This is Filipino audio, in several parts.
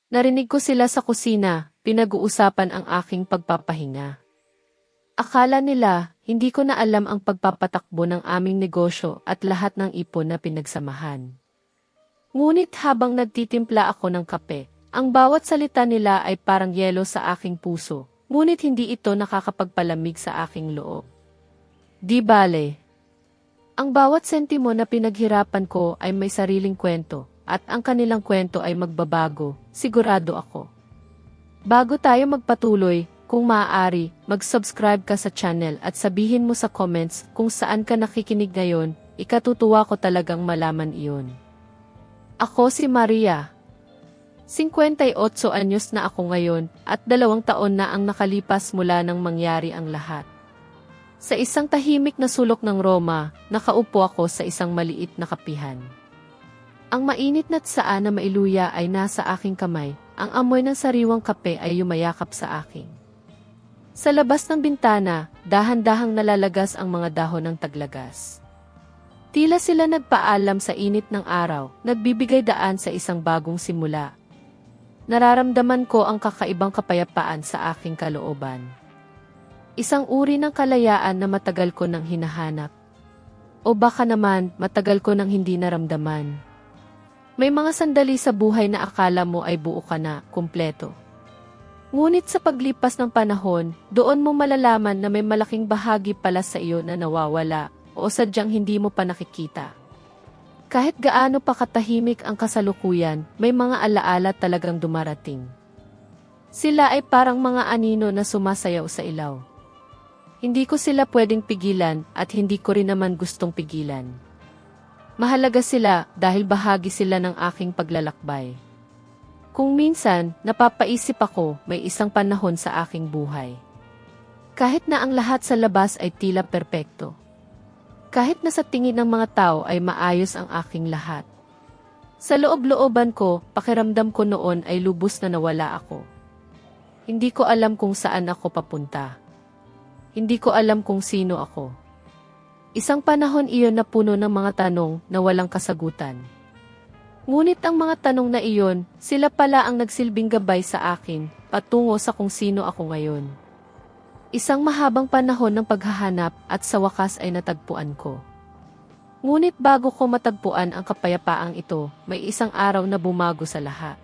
Narinig ko sila sa kusina, pinag-uusapan ang aking pagpapahinga. Akala nila, hindi ko na alam ang pagpapatakbo ng aming negosyo at lahat ng ipon na pinagsamahan. Ngunit habang nagtitimpla ako ng kape, ang bawat salita nila ay parang yelo sa aking puso, ngunit hindi ito nakakapagpalamig sa aking loob. Di bale. Ang bawat sentimo na pinaghirapan ko ay may sariling kwento, at ang kanilang kwento ay magbabago, sigurado ako. Bago tayo magpatuloy, kung maaari, mag-subscribe ka sa channel at sabihin mo sa comments kung saan ka nakikinig ngayon, ikatutuwa ko talagang malaman iyon. Ako si Maria. 58 anyos na ako ngayon at 2 taon na ang nakalipas mula nang mangyari ang lahat. Sa isang tahimik na sulok ng Roma, nakaupo ako sa isang maliit na kapihan. Ang mainit na tsaa na mailuya ay nasa aking kamay, ang amoy ng sariwang kape ay yumayakap sa akin. Sa labas ng bintana, dahan-dahang nalalagas ang mga dahon ng taglagas. Tila sila nagpaalam sa init ng araw, nagbibigay daan sa isang bagong simula. Nararamdaman ko ang kakaibang kapayapaan sa aking kalooban. Isang uri ng kalayaan na matagal ko nang hinahanap. O baka naman, matagal ko nang hindi naramdaman. May mga sandali sa buhay na akala mo ay buo ka na, kumpleto. Ngunit sa paglipas ng panahon, doon mo malalaman na may malaking bahagi pala sa iyo na nawawala o sadyang hindi mo pa nakikita. Kahit gaano pa katahimik ang kasalukuyan, may mga alaala talagang dumarating. Sila ay parang mga anino na sumasayaw sa ilaw. Hindi ko sila pwedeng pigilan at hindi ko rin naman gustong pigilan. Mahalaga sila dahil bahagi sila ng aking paglalakbay. Kung minsan, napapaisip ako, may isang panahon sa aking buhay. Kahit na ang lahat sa labas ay tila perpekto. Kahit na sa tingin ng mga tao ay maayos ang aking lahat. Sa loob-looban ko, pakiramdam ko noon ay lubos na nawala ako. Hindi ko alam kung saan ako papunta. Hindi ko alam kung sino ako. Isang panahon iyon na puno ng mga tanong na walang kasagutan. Ngunit ang mga tanong na iyon, sila pala ang nagsilbing gabay sa akin, patungo sa kung sino ako ngayon. Isang mahabang panahon ng paghahanap at sa wakas ay natagpuan ko. Ngunit bago ko matagpuan ang kapayapaang ito, may isang araw na bumago sa lahat.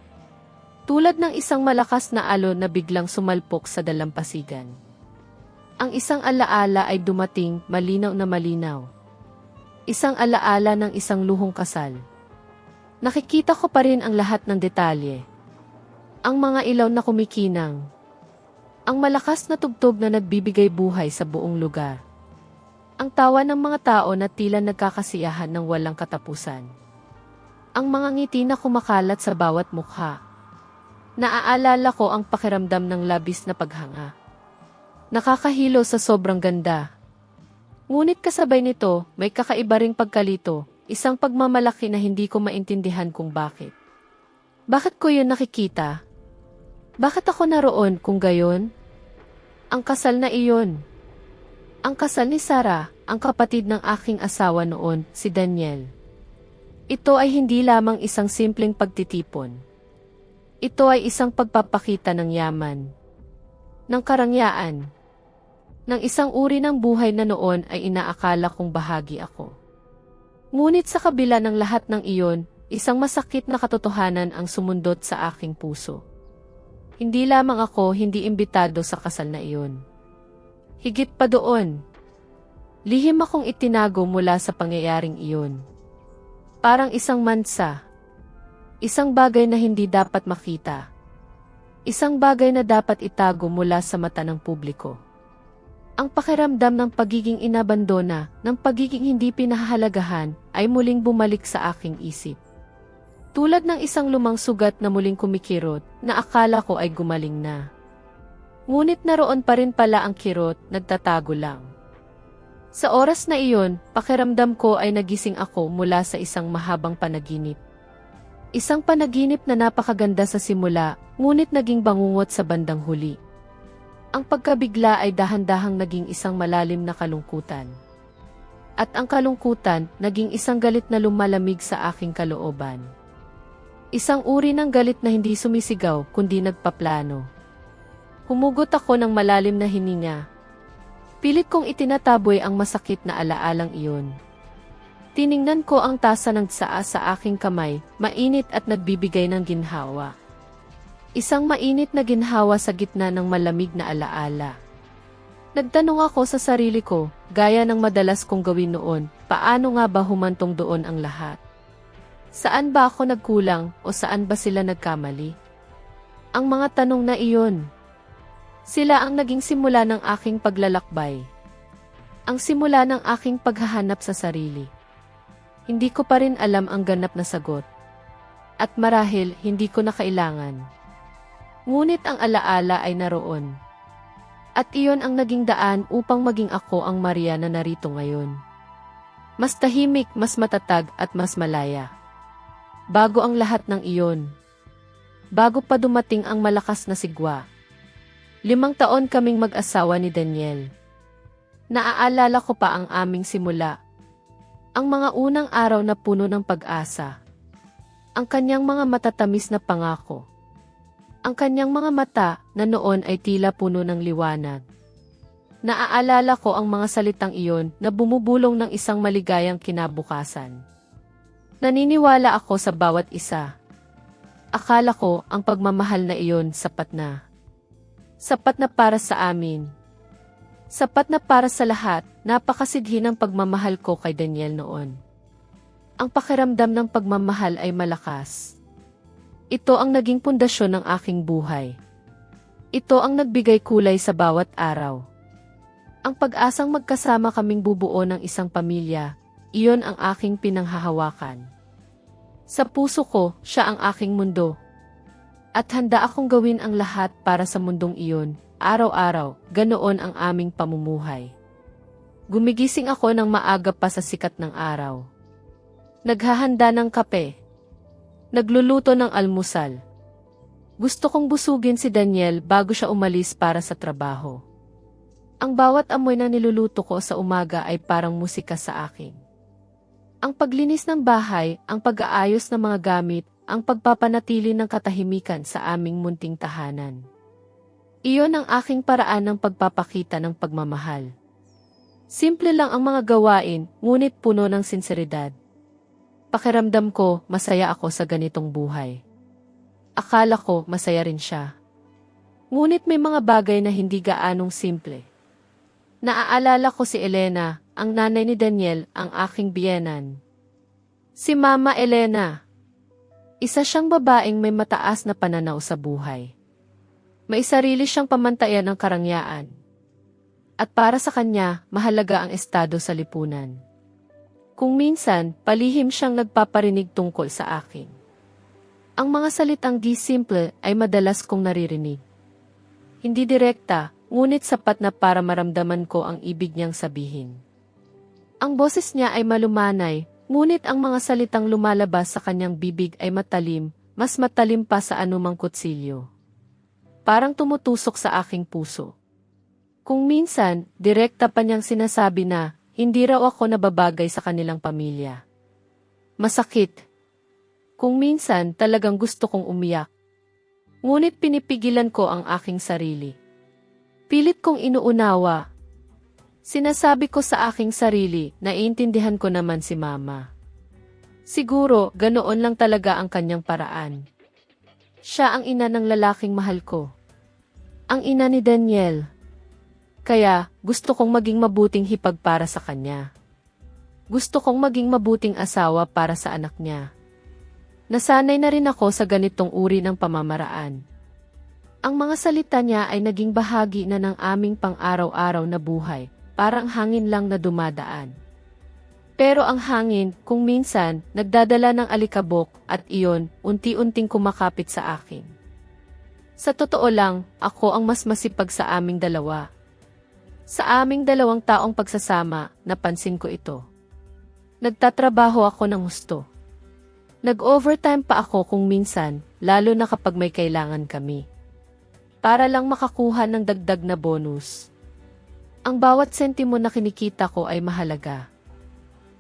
Tulad ng isang malakas na alon na biglang sumalpok sa dalampasigan. Ang isang alaala ay dumating, malinaw na malinaw. Isang alaala ng isang luhong kasal. Nakikita ko pa rin ang lahat ng detalye. Ang mga ilaw na kumikinang. Ang malakas na tugtog na nagbibigay buhay sa buong lugar. Ang tawa ng mga tao na tila nagkakasiyahan ng walang katapusan. Ang mga ngiti na kumakalat sa bawat mukha. Naaalala ko ang pakiramdam ng labis na paghanga. Nakakahilo sa sobrang ganda. Ngunit kasabay nito, may kakaiba ring pagkalito. Isang pagmamalaki na hindi ko maintindihan kung bakit. Bakit ko yun nakikita? Bakit ako naroon kung gayon? Ang kasal na iyon. Ang kasal ni Sarah, ang kapatid ng aking asawa noon, si Daniel. Ito ay hindi lamang isang simpleng pagtitipon. Ito ay isang pagpapakita ng yaman, ng karangyaan, ng isang uri ng buhay na noon ay inaakala kong bahagi ako. Ngunit sa kabila ng lahat ng iyon, isang masakit na katotohanan ang sumundot sa aking puso. Hindi lamang ako hindi imbitado sa kasal na iyon. Higit pa doon. Lihim akong itinago mula sa pangyayaring iyon. Parang isang mansa. Isang bagay na hindi dapat makita. Isang bagay na dapat itago mula sa mata ng publiko. Ang pakiramdam ng pagiging inabandona, ng pagiging hindi pinahahalagahan, ay muling bumalik sa aking isip. Tulad ng isang lumang sugat na muling kumikirot, na akala ko ay gumaling na. Ngunit naroon pa rin pala ang kirot, nagtatago lang. Sa oras na iyon, pakiramdam ko ay nagising ako mula sa isang mahabang panaginip. Isang panaginip na napakaganda sa simula, ngunit naging bangungot sa bandang huli. Ang pagkabigla ay dahan-dahang naging isang malalim na kalungkutan. At ang kalungkutan, naging isang galit na lumalamig sa aking kalooban. Isang uri ng galit na hindi sumisigaw kundi nagpaplano. Humugot ako ng malalim na hininga. Pilit kong itinataboy ang masakit na alaalang iyon. Tiningnan ko ang tasa ng tsaa sa aking kamay, mainit at nagbibigay ng ginhawa. Isang mainit na ginhawa sa gitna ng malamig na alaala. Nagtanong ako sa sarili ko, gaya ng madalas kong gawin noon, paano nga ba humantong doon ang lahat? Saan ba ako nagkulang o saan ba sila nagkamali? Ang mga tanong na iyon. Sila ang naging simula ng aking paglalakbay. Ang simula ng aking paghahanap sa sarili. Hindi ko pa rin alam ang ganap na sagot. At marahil hindi ko na kailangan. Ngunit ang alaala ay naroon. At iyon ang naging daan upang maging ako ang Maria na narito ngayon. Mas tahimik, mas matatag at mas malaya. Bago ang lahat ng iyon. Bago pa dumating ang malakas na sigwa. 5 taon kaming mag-asawa ni Daniel. Naaalala ko pa ang aming simula. Ang mga unang araw na puno ng pag-asa. Ang kanyang mga matatamis na pangako. Ang kanyang mga mata na noon ay tila puno ng liwanag. Naaalala ko ang mga salitang iyon na bumubulong ng isang maligayang kinabukasan. Naniniwala ako sa bawat isa. Akala ko ang pagmamahal na iyon sapat na. Sapat na para sa amin. Sapat na para sa lahat, napakasidhi ng pagmamahal ko kay Daniel noon. Ang pakiramdam ng pagmamahal ay malakas. Ito ang naging pundasyon ng aking buhay. Ito ang nagbigay kulay sa bawat araw. Ang pag-asang magkasama kaming bubuo ng isang pamilya, iyon ang aking pinanghahawakan. Sa puso ko, siya ang aking mundo. At handa akong gawin ang lahat para sa mundong iyon. Araw-araw, ganoon ang aming pamumuhay. Gumigising ako ng maaga pa sa sikat ng araw. Naghahanda ng kape. Nagluluto ng almusal. Gusto kong busugin si Daniel bago siya umalis para sa trabaho. Ang bawat amoy na niluluto ko sa umaga ay parang musika sa akin. Ang paglinis ng bahay, ang pag-aayos ng mga gamit, ang pagpapanatili ng katahimikan sa aming munting tahanan. Iyon ang aking paraan ng pagpapakita ng pagmamahal. Simple lang ang mga gawain, ngunit puno ng sinseridad. Pakiramdam ko, masaya ako sa ganitong buhay. Akala ko, masaya rin siya. Ngunit may mga bagay na hindi gaanong simple. Naaalala ko si Elena, ang nanay ni Daniel, ang aking biyenan. Si Mama Elena. Isa siyang babaeng may mataas na pananaw sa buhay. May sarili siyang pamantayan ng karangyaan. At para sa kanya, mahalaga ang estado sa lipunan. Kung minsan, palihim siyang nagpaparinig tungkol sa akin. Ang mga salitang di simple ay madalas kong naririnig. Hindi direkta, ngunit sapat na para maramdaman ko ang ibig niyang sabihin. Ang boses niya ay malumanay, ngunit ang mga salitang lumalabas sa kanyang bibig ay matalim, mas matalim pa sa anumang kutsilyo. Parang tumutusok sa aking puso. Kung minsan, direkta pa niyang sinasabi na, hindi raw ako nababagay sa kanilang pamilya. Masakit. Kung minsan, talagang gusto kong umiyak. Ngunit pinipigilan ko ang aking sarili. Pilit kong inuunawa. Sinasabi ko sa aking sarili, naiintindihan ko naman si Mama. Siguro, ganoon lang talaga ang kanyang paraan. Siya ang ina ng lalaking mahal ko. Ang ina ni Daniel. Kaya, gusto kong maging mabuting hipag para sa kanya. Gusto kong maging mabuting asawa para sa anak niya. Nasanay na rin ako sa ganitong uri ng pamamaraan. Ang mga salita niya ay naging bahagi na ng aming pang-araw-araw na buhay, parang hangin lang na dumadaan. Pero ang hangin, kung minsan, nagdadala ng alikabok at iyon, unti-unting kumakapit sa akin. Sa totoo lang, ako ang mas masipag sa aming dalawa. Sa aming 2 taong pagsasama, napansin ko ito. Nagtatrabaho ako ng husto. Nag-overtime pa ako kung minsan, lalo na kapag may kailangan kami. Para lang makakuha ng dagdag na bonus. Ang bawat sentimo na kinikita ko ay mahalaga.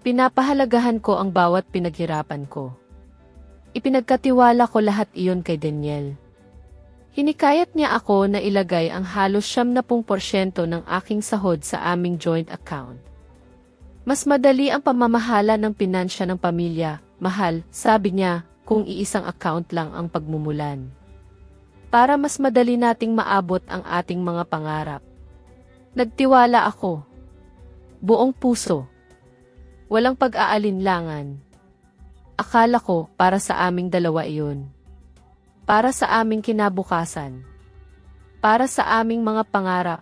Pinapahalagahan ko ang bawat pinaghirapan ko. Ipinagkatiwala ko lahat iyon kay Daniel. Hinikayat niya ako na ilagay ang halos 70% ng aking sahod sa aming joint account. Mas madali ang pamamahala ng pinansya ng pamilya, mahal, sabi niya, kung iisang account lang ang pagmumulan. Para mas madali nating maabot ang ating mga pangarap. Nagtiwala ako. Buong puso. Walang pag-aalinlangan. Akala ko para sa aming dalawa iyon. Para sa aming kinabukasan. Para sa aming mga pangarap.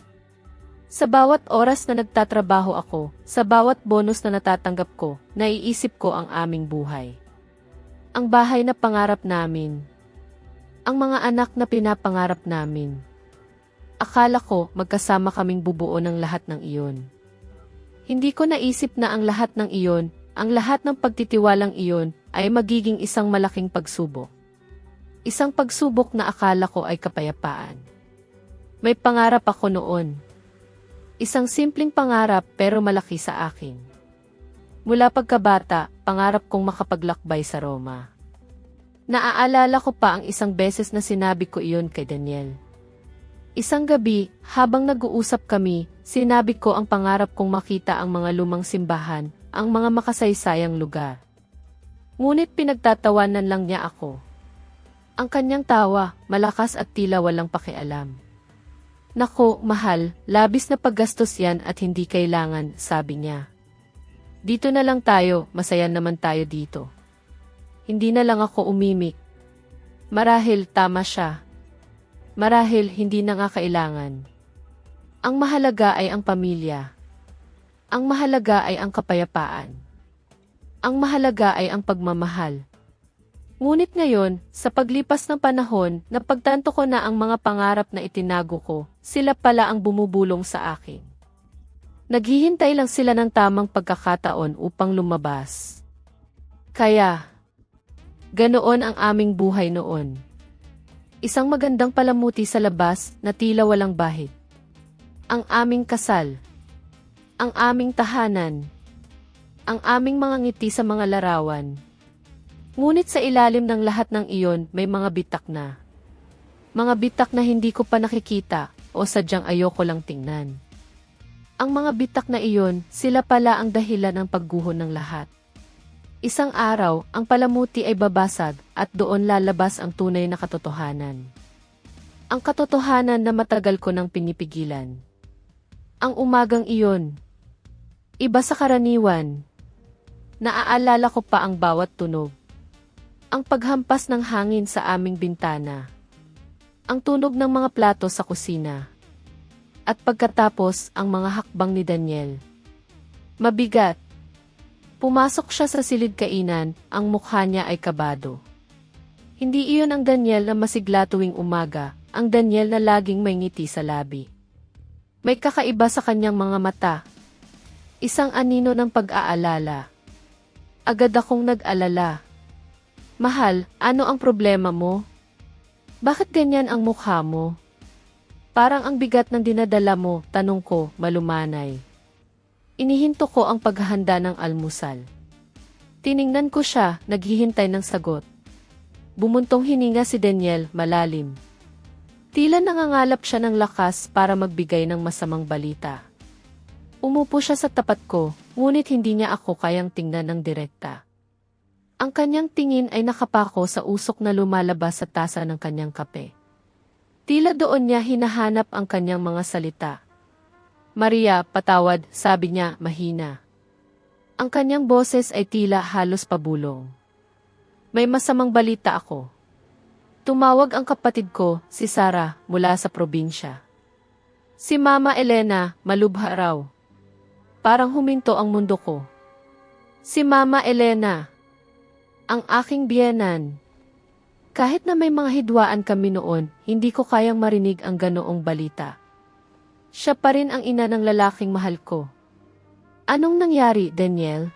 Sa bawat oras na nagtatrabaho ako, sa bawat bonus na natatanggap ko, naiisip ko ang aming buhay. Ang bahay na pangarap namin. Ang mga anak na pinapangarap namin. Akala ko magkasama kaming bubuo ng lahat ng iyon. Hindi ko naisip na ang lahat ng iyon, ang lahat ng pagtitiwalang iyon, ay magiging isang malaking pagsubok. Isang pagsubok na akala ko ay kapayapaan. May pangarap ako noon. Isang simpleng pangarap pero malaki sa akin. Mula pagkabata, pangarap kong makapaglakbay sa Roma. Naaalala ko pa ang isang beses na sinabi ko iyon kay Daniel. Isang gabi, habang nag-uusap kami, sinabi ko ang pangarap kong makita ang mga lumang simbahan, ang mga makasaysayang lugar. Ngunit pinagtatawanan lang niya ako. Ang kanyang tawa, malakas at tila walang pakialam. Nako, mahal, labis na paggastos yan at hindi kailangan, sabi niya. Dito na lang tayo, masaya naman tayo dito. Hindi na lang ako umimik. Marahil tama siya. Marahil hindi na nga kailangan. Ang mahalaga ay ang pamilya. Ang mahalaga ay ang kapayapaan. Ang mahalaga ay ang pagmamahal. Ngunit ngayon, sa paglipas ng panahon, napagtanto ko na ang mga pangarap na itinago ko, sila pala ang bumubulong sa akin. Naghihintay lang sila ng tamang pagkakataon upang lumabas. Kaya, ganoon ang aming buhay noon. Isang magandang palamuti sa labas na tila walang bahid. Ang aming kasal. Ang aming tahanan. Ang aming mga ngiti sa mga larawan. Ngunit sa ilalim ng lahat ng iyon, may mga bitak na. Mga bitak na hindi ko pa nakikita o sadyang ayoko lang tingnan. Ang mga bitak na iyon, sila pala ang dahilan ng pagguho ng lahat. Isang araw, ang palamuti ay babasag at doon lalabas ang tunay na katotohanan. Ang katotohanan na matagal ko nang pinipigilan. Ang umagang iyon. Iba sa karaniwan. Naaalala ko pa ang bawat tunog. Ang paghampas ng hangin sa aming bintana. Ang tunog ng mga plato sa kusina. At pagkatapos, ang mga hakbang ni Daniel. Mabigat. Pumasok siya sa silid kainan, ang mukha niya ay kabado. Hindi iyon ang Daniel na masigla tuwing umaga, ang Daniel na laging may ngiti sa labi. May kakaiba sa kanyang mga mata. Isang anino ng pag-aalala. Agad akong nag-alala. Mahal, ano ang problema mo? Bakit ganyan ang mukha mo? Parang ang bigat ng dinadala mo, tanong ko, malumanay. Inihinto ko ang paghahanda ng almusal. Tiningnan ko siya, naghihintay ng sagot. Bumuntong hininga si Daniel, malalim. Tila nangangalap siya ng lakas para magbigay ng masamang balita. Umupo siya sa tapat ko, ngunit hindi niya ako kayang tingnan ng direkta. Ang kanyang tingin ay nakapako sa usok na lumalabas sa tasa ng kanyang kape. Tila doon niya hinahanap ang kanyang mga salita. Maria, patawad, sabi niya, mahina. Ang kanyang boses ay tila halos pabulong. May masamang balita ako. Tumawag ang kapatid ko, si Sarah, mula sa probinsya. Si Mama Elena, malubha raw. Parang huminto ang mundo ko. Si Mama Elena, ang aking biyenan. Kahit na may mga hidwaan kami noon, hindi ko kayang marinig ang ganoong balita. Siya pa rin ang ina ng lalaking mahal ko. Anong nangyari, Daniel?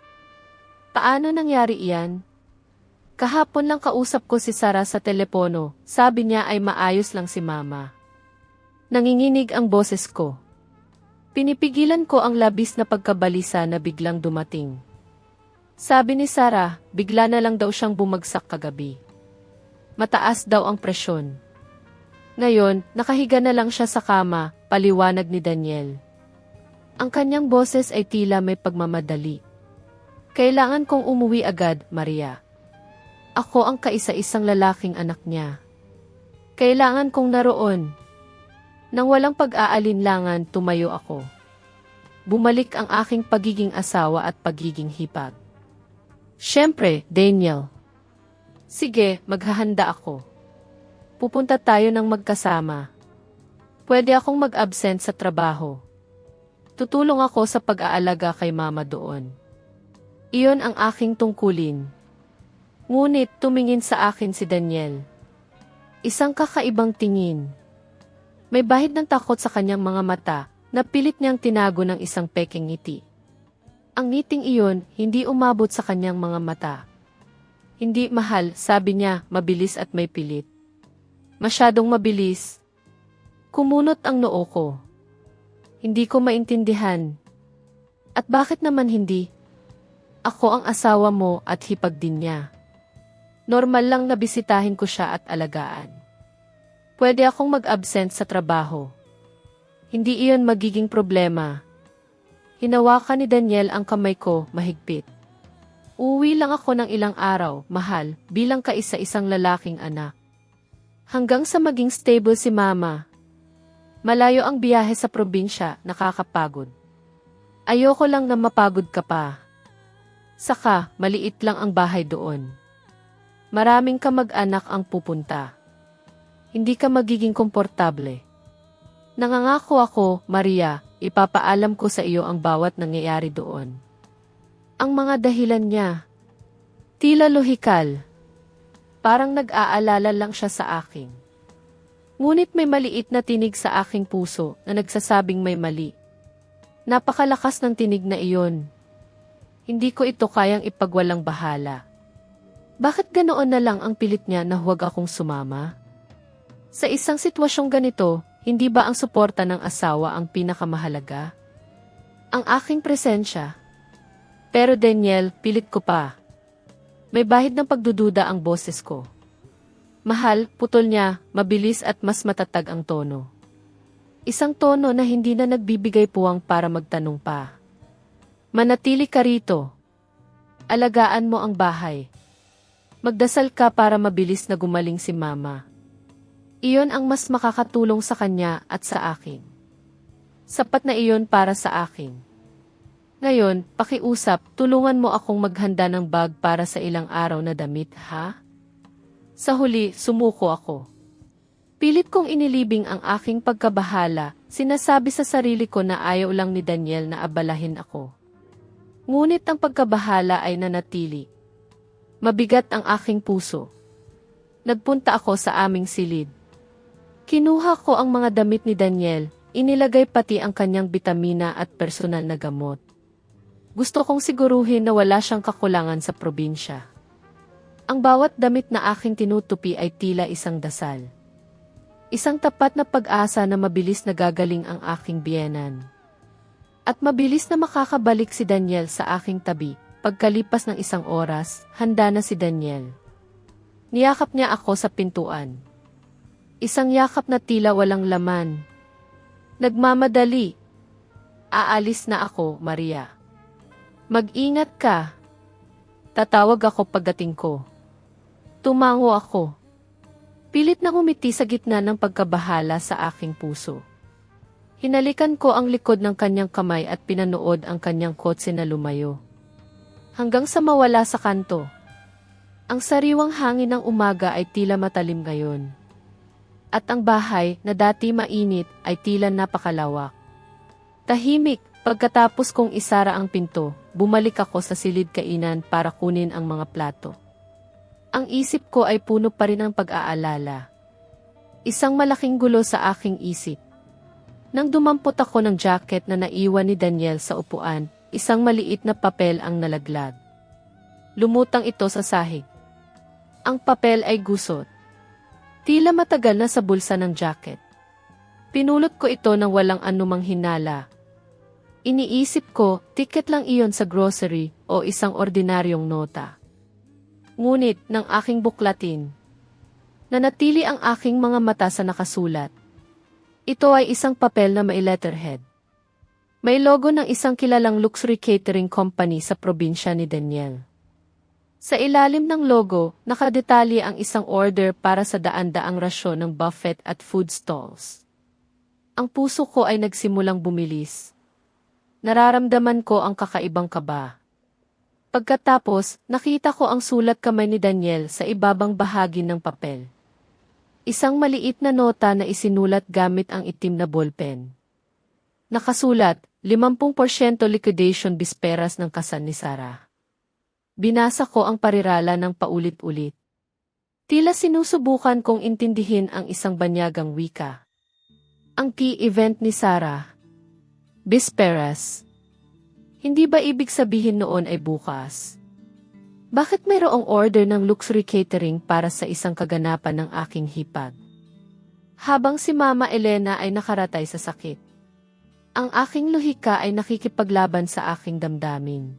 Paano nangyari iyan? Kahapon lang kausap ko si Sarah sa telepono, sabi niya ay maayos lang si Mama. Nanginginig ang boses ko. Pinipigilan ko ang labis na pagkabalisa na biglang dumating. Sabi ni Sarah, bigla na lang daw siyang bumagsak kagabi. Mataas daw ang presyon. Ngayon, nakahiga na lang siya sa kama, paliwanag ni Daniel. Ang kanyang boses ay tila may pagmamadali. Kailangan kong umuwi agad, Maria. Ako ang kaisa-isang lalaking anak niya. Kailangan kong naroon. Nang walang pag-aalinlangan, tumayo ako. Bumalik ang aking pagiging asawa at pagiging hipag. Siyempre, Daniel. Sige, maghahanda ako. Pupunta tayo ng magkasama. Pwede akong mag-absent sa trabaho. Tutulong ako sa pag-aalaga kay mama doon. Iyon ang aking tungkulin. Ngunit tumingin sa akin si Daniel. Isang kakaibang tingin. May bahid ng takot sa kanyang mga mata na pilit niyang tinago ng isang pekeng ngiti. Ang ngiting iyon hindi umabot sa kanyang mga mata. Hindi mahal, sabi niya, mabilis at may pilit. Masyadong mabilis. Kumunot ang noo ko. Hindi ko maintindihan. At bakit naman hindi? Ako ang asawa mo at hipag din niya. Normal lang na bisitahin ko siya at alagaan. Pwede akong mag-absent sa trabaho. Hindi iyon magiging problema. Hinawakan ni Daniel ang kamay ko mahigpit. Uuwi lang ako ng ilang araw, mahal, bilang kaisa-isang lalaking anak. Hanggang sa maging stable si mama. Malayo ang biyahe sa probinsya, nakakapagod. Ayoko lang na mapagod ka pa. Saka, maliit lang ang bahay doon. Maraming kamag-anak ang pupunta. Hindi ka magiging komportable. Nangangako ako, Maria, ipapaalam ko sa iyo ang bawat nangyayari doon. Ang mga dahilan niya. Tila lohikal. Parang nag-aalala lang siya sa akin. Ngunit may maliit na tinig sa aking puso na nagsasabing may mali. Napakalakas ng tinig na iyon. Hindi ko ito kayang ipagwalang bahala. Bakit ganoon na lang ang pilit niya na huwag akong sumama? Sa isang sitwasyong ganito, hindi ba ang suporta ng asawa ang pinakamahalaga? Ang aking presensya. Pero Daniel, pilit ko pa. May bahid ng pagdududa ang boses ko. Mahal, putol niya, mabilis at mas matatag ang tono. Isang tono na hindi na nagbibigay puwang para magtanong pa. Manatili ka rito. Alagaan mo ang bahay. Magdasal ka para mabilis na gumaling si mama. Iyon ang mas makakatulong sa kanya at sa akin. Sapat na iyon para sa akin. Ngayon, pakiusap, tulungan mo akong maghanda ng bag para sa ilang araw na damit, ha? Sa huli, sumuko ako. Pilit kong inilibing ang aking pagkabahala, sinasabi sa sarili ko na ayaw lang ni Daniel na abalahin ako. Ngunit ang pagkabahala ay nanatili. Mabigat ang aking puso. Nagpunta ako sa aming silid. Kinuha ko ang mga damit ni Daniel, inilagay pati ang kanyang bitamina at personal na gamot. Gusto kong siguruhin na wala siyang kakulangan sa probinsya. Ang bawat damit na aking tinutupi ay tila isang dasal. Isang tapat na pag-asa na mabilis na gagaling ang aking biyenan. At mabilis na makakabalik si Daniel sa aking tabi. Pagkalipas ng isang oras, handa na si Daniel. Niyakap niya ako sa pintuan. Isang yakap na tila walang laman. Nagmamadali. Aalis na ako, Maria. Mag-ingat ka. Tatawag ako pagdating ko. Tumango ako. Pilit na umiti sa gitna ng pagkabahala sa aking puso. Hinalikan ko ang likod ng kanyang kamay at pinanood ang kanyang kotse na lumayo. Hanggang sa mawala sa kanto. Ang sariwang hangin ng umaga ay tila matalim ngayon. At ang bahay na dati mainit ay tila napakalawak. Tahimik. Pagkatapos kong isara ang pinto, bumalik ako sa silid kainan para kunin ang mga plato. Ang isip ko ay puno pa rin ng pag-aalala. Isang malaking gulo sa aking isip. Nang dumampot ako ng jacket na naiwan ni Daniel sa upuan, isang maliit na papel ang nalaglag. Lumutang ito sa sahig. Ang papel ay gusot. Tila matagal na sa bulsa ng jacket. Pinulot ko ito ng walang anumang hinala. Iniisip ko, tiket lang iyon sa grocery o isang ordinaryong nota. Ngunit, nang aking buklatin, Nanatili ang aking mga mata sa nakasulat. Ito ay isang papel na may letterhead. May logo ng isang kilalang luxury catering company sa probinsya ni Daniel. Sa ilalim ng logo, nakadetalye ang isang order para sa daan-daang rasyon ng buffet at food stalls. Ang puso ko ay nagsimulang bumilis. Nararamdaman ko ang kakaibang kaba. Pagkatapos, nakita ko ang sulat kamay ni Daniel sa ibabang bahagi ng papel. Isang maliit na nota na isinulat gamit ang itim na ballpen. Nakasulat, 50% liquidation bisperas ng kasal ni Sarah. Binasa ko ang parirala ng paulit-ulit. Tila sinusubukan kong intindihin ang isang banyagang wika. Ang key event ni Sarah. Bisperas. Hindi ba ibig sabihin noon ay bukas? Bakit mayroong order ng luxury catering para sa isang kaganapan ng aking hipag? Habang si Mama Elena ay nakaratay sa sakit, ang aking lohika ay nakikipaglaban sa aking damdamin.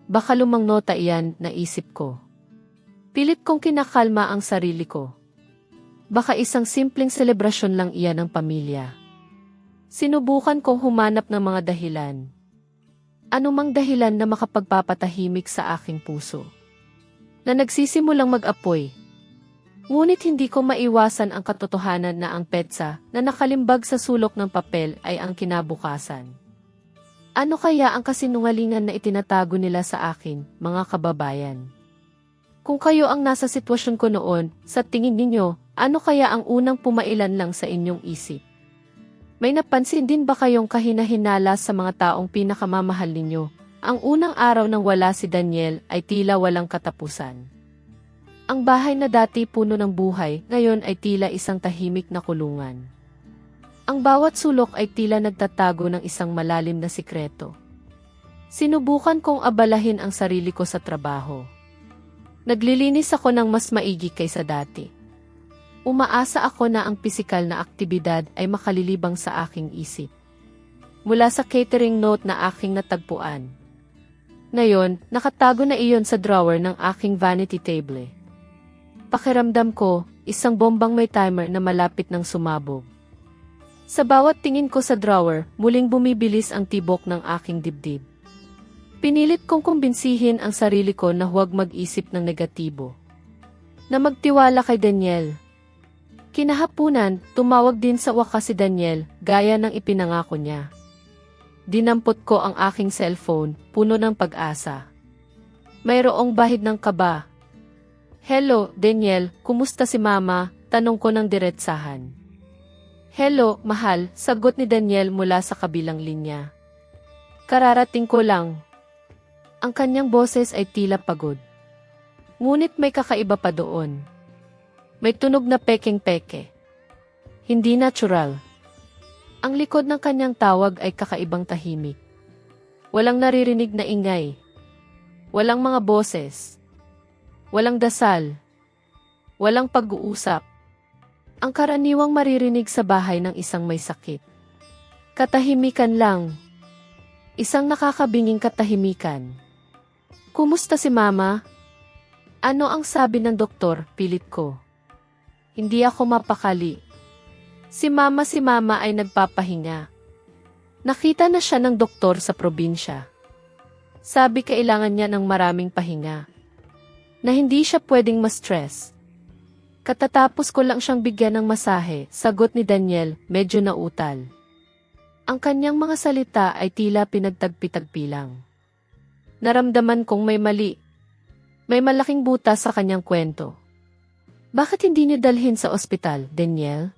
Baka lumang nota iyan, naisip ko. Pilit kong kinakalma ang sarili ko. Baka isang simpleng selebrasyon lang iyan ng pamilya. Sinubukan kong humanap ng mga dahilan. Anumang dahilan na makapagpapatahimik sa aking puso. Na nagsisimulang mag-apoy. Ngunit hindi ko maiwasan ang katotohanan na ang petsa na nakalimbag sa sulok ng papel ay ang kinabukasan. Ano kaya ang kasinungalingan na itinatago nila sa akin, mga kababayan? Kung kayo ang nasa sitwasyon ko noon, sa tingin ninyo, ano kaya ang unang pumailan lang sa inyong isip? May napansin din ba kayong kahinahinala sa mga taong pinakamamahal ninyo? Ang unang araw nang wala si Daniel ay tila walang katapusan. Ang bahay na dati puno ng buhay, ngayon ay tila isang tahimik na kulungan. Ang bawat sulok ay tila nagtatago ng isang malalim na sikreto. Sinubukan kong abalahin ang sarili ko sa trabaho. Naglilinis ako ng mas maigi kaysa dati. Umaasa ako na ang pisikal na aktibidad ay makalilibang sa aking isip. Mula sa catering note na aking natagpuan. Ngayon, nakatago na iyon sa drawer ng aking vanity table. Pakiramdam ko, isang bombang may timer na malapit ng sumabog. Sa bawat tingin ko sa drawer, muling bumibilis ang tibok ng aking dibdib. Pinilit kong kumbinsihin ang sarili ko na huwag mag-isip ng negatibo. Na magtiwala kay Daniel. Kinahapunan, tumawag din sa wakas si Daniel, gaya ng ipinangako niya. Dinampot ko ang aking cellphone, puno ng pag-asa. Mayroong bahid ng kaba. Hello, Daniel, kumusta si Mama? Tanong ko ng diretsahan. Hello, mahal, sagot ni Daniel mula sa kabilang linya. Kararating ko lang. Ang kanyang boses ay tila pagod. Ngunit may kakaiba pa doon. May tunog na pekeng-peke. Hindi natural. Ang likod ng kanyang tawag ay kakaibang tahimik. Walang naririnig na ingay. Walang mga boses. Walang dasal. Walang pag-uusap. Ang karaniwang maririnig sa bahay ng isang may sakit. Katahimikan lang. Isang nakakabinging katahimikan. Kumusta si Mama? Ano ang sabi ng doktor? Pilit ko. Hindi ako mapakali. Si Mama ay nagpapahinga. Nakita na siya ng doktor sa probinsya. Sabi kailangan niya ng maraming pahinga. Na hindi siya pwedeng ma-stress. Katatapos ko lang siyang bigyan ng masahe, sagot ni Daniel, medyo nautal. Ang kanyang mga salita ay tila pinagtagpi-tagpi lang. Naramdaman kong may mali. May malaking butas sa kanyang kwento. Bakit hindi niyo dalhin sa ospital, Daniel?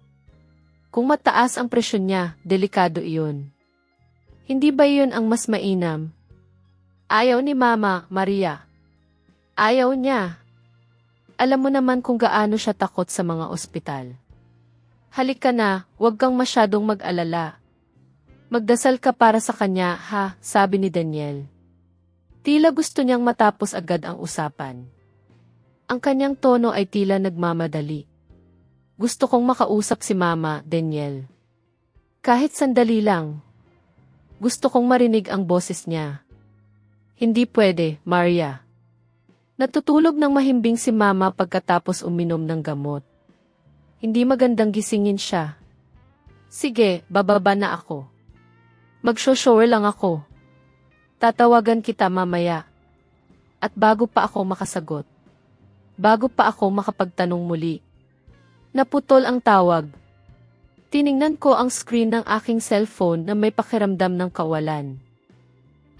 Kung mataas ang presyon niya, delikado iyon. Hindi ba iyon ang mas mainam? Ayaw ni Mama, Maria. Ayaw niya. Alam mo naman kung gaano siya takot sa mga ospital. Halika na, huwag kang masyadong mag-alala. Magdasal ka para sa kanya, ha, sabi ni Daniel. Tila gusto niyang matapos agad ang usapan. Ang kanyang tono ay tila nagmamadali. Gusto kong makausap si Mama, Daniel. Kahit sandali lang. Gusto kong marinig ang boses niya. Hindi pwede, Maria. Natutulog ng mahimbing si Mama pagkatapos uminom ng gamot. Hindi magandang gisingin siya. Sige, bababa na ako. Magsho-shower lang ako. Tatawagan kita mamaya. At bago pa ako makasagot. Bago pa ako makapagtanong muli. Naputol ang tawag. Tiningnan ko ang screen ng aking cellphone na may pakiramdam ng kawalan.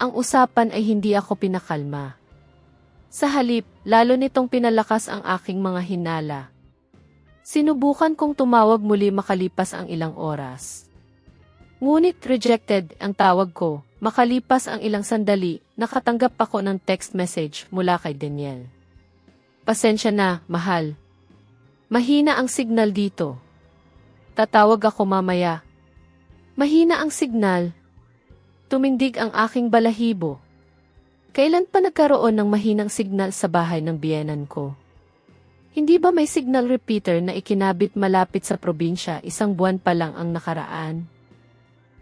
Ang usapan ay hindi ako pinakalma. Sa halip, lalo nitong pinalakas ang aking mga hinala. Sinubukan kong tumawag muli makalipas ang ilang oras. Ngunit rejected ang tawag ko. Makalipas ang ilang sandali, nakatanggap ako ng text message mula kay Daniel. Pasensya na, mahal. Mahina ang signal dito. Tatawag ako mamaya. Mahina ang signal. Tumindig ang aking balahibo. Kailan pa nagkaroon ng mahinang signal sa bahay ng biyenan ko? Hindi ba may signal repeater na ikinabit malapit sa probinsya 1 buwan pa lang ang nakaraan?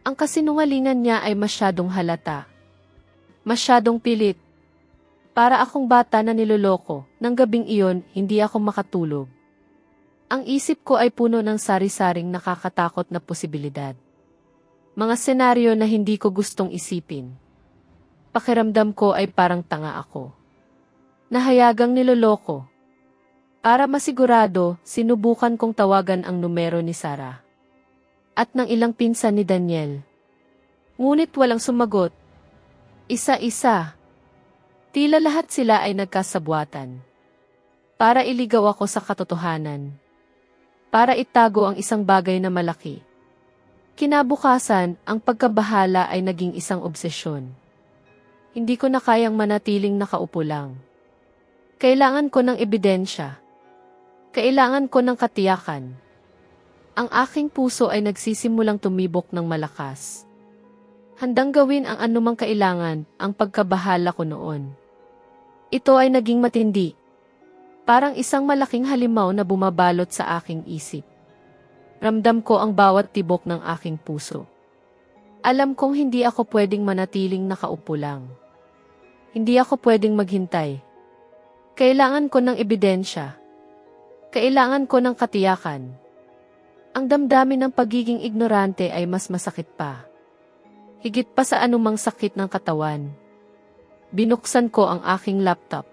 Ang kasinungalingan niya ay masyadong halata. Masyadong pilit. Para akong bata na niloloko, nang gabing iyon, hindi ako makatulog. Ang isip ko ay puno ng sari-saring nakakatakot na posibilidad. Mga senaryo na hindi ko gustong isipin. Pakiramdam ko ay parang tanga ako. Nahayagang niloloko. Para masigurado, sinubukan kong tawagan ang numero ni Sarah. At ng ilang pinsan ni Daniel. Ngunit walang sumagot. Isa-isa. Tila lahat sila ay nagkasabwatan. Para iligaw ako sa katotohanan. Para itago ang isang bagay na malaki. Kinabukasan, ang pagkabahala ay naging isang obsesyon. Hindi ko na kayang manatiling nakaupo lang. Kailangan ko ng ebidensya. Kailangan ko ng katiyakan. Ang aking puso ay nagsisimulang tumibok ng malakas. Handang gawin ang anumang kailangan, ang pagkabahala ko noon. Ito ay naging matindi. Parang isang malaking halimaw na bumabalot sa aking isip. Ramdam ko ang bawat tibok ng aking puso. Alam kong hindi ako pwedeng manatiling nakaupo lang. Hindi ako pwedeng maghintay. Kailangan ko ng ebidensya. Kailangan ko ng katiyakan. Ang damdamin ng pagiging ignorante ay mas masakit pa. Higit pa sa anumang sakit ng katawan. Binuksan ko ang aking laptop.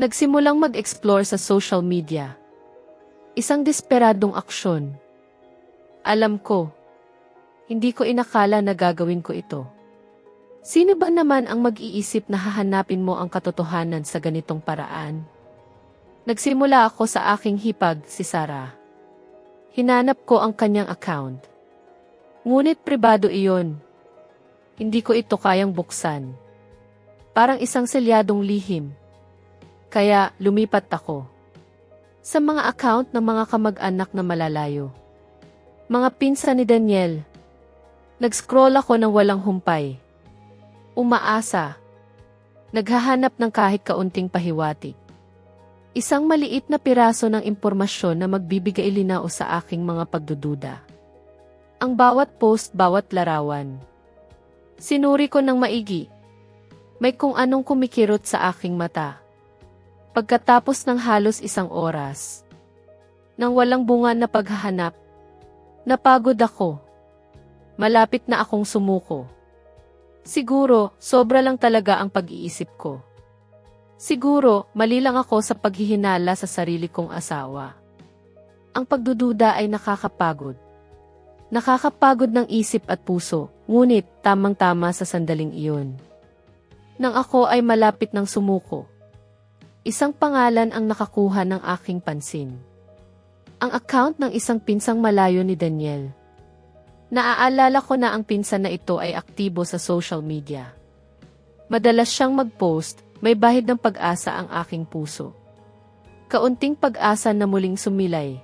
Nagsimulang mag-explore sa social media. Isang desperadong aksyon. Alam ko, hindi ko inakala na gagawin ko ito. Sino ba naman ang mag-iisip na hahanapin mo ang katotohanan sa ganitong paraan? Nagsimula ako sa aking hipag, si Sarah. Hinanap ko ang kanyang account. Ngunit pribado iyon. Hindi ko ito kayang buksan. Parang isang selyadong lihim. Kaya lumipat ako. Sa mga account ng mga kamag-anak na malalayo. Mga pinsan ni Daniel. Nag-scroll ako ng walang humpay. Umaasa. Naghahanap ng kahit kaunting pahiwatig. Isang maliit na piraso ng impormasyon na magbibigay linaw sa aking mga pagdududa. Ang bawat post, bawat larawan. Sinuri ko ng maigi. May kung anong kumikirot sa aking mata. Pagkatapos ng halos 1 oras. Nang walang bunga na paghahanap. Napagod ako. Malapit na akong sumuko. Siguro, sobra lang talaga ang pag-iisip ko. Siguro, mali lang ako sa paghihinala sa sarili kong asawa. Ang pagdududa ay nakakapagod. Nakakapagod ng isip at puso, ngunit tamang-tama sa sandaling iyon. Nang ako ay malapit ng sumuko. Isang pangalan ang nakakuha ng aking pansin. Ang account ng isang pinsang malayo ni Daniel. Naaalala ko na ang pinsan na ito ay aktibo sa social media. Madalas siyang mag-post. May bahid ng pag-asa ang aking puso. Kaunting pag-asa na muling sumilay.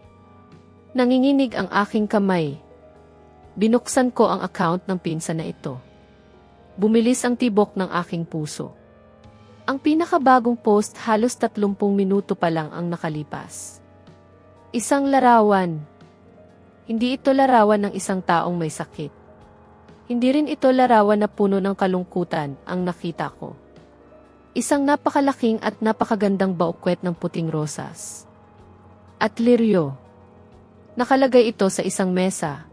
Nanginginig ang aking kamay. Binuksan ko ang account ng pinsan na ito. Bumilis ang tibok ng aking puso. Ang pinakabagong post halos 30 minuto pa lang ang nakalipas. Isang larawan. Hindi ito larawan ng isang taong may sakit. Hindi rin ito larawan na puno ng kalungkutan ang nakita ko. Isang napakalaking at napakagandang baukwet ng puting rosas. At liryo. Nakalagay ito sa isang mesa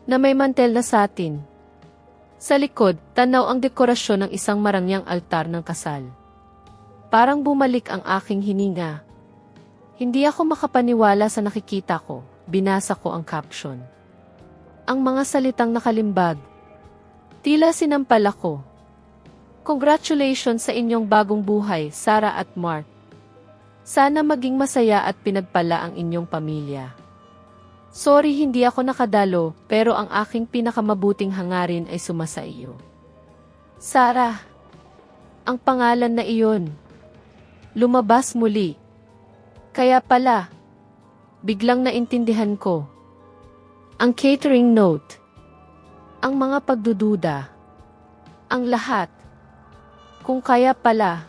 na may mantel na satin. Sa likod, tanaw ang dekorasyon ng isang marangyang altar ng kasal. Parang bumalik ang aking hininga. Hindi ako makapaniwala sa nakikita ko. Binasa ko ang caption. Ang mga salitang nakalimbag. Tila sinampal ako. Congratulations sa inyong bagong buhay, Sarah at Mark. Sana maging masaya at pinagpala ang inyong pamilya. Sorry hindi ako nakadalo, pero ang aking pinakamabuting hangarin ay sumasa iyo. Sarah, ang pangalan na iyon. Lumabas muli. Kaya pala, biglang naintindihan ko. Ang catering note. Ang mga pagdududa. Ang lahat. Kung kaya pala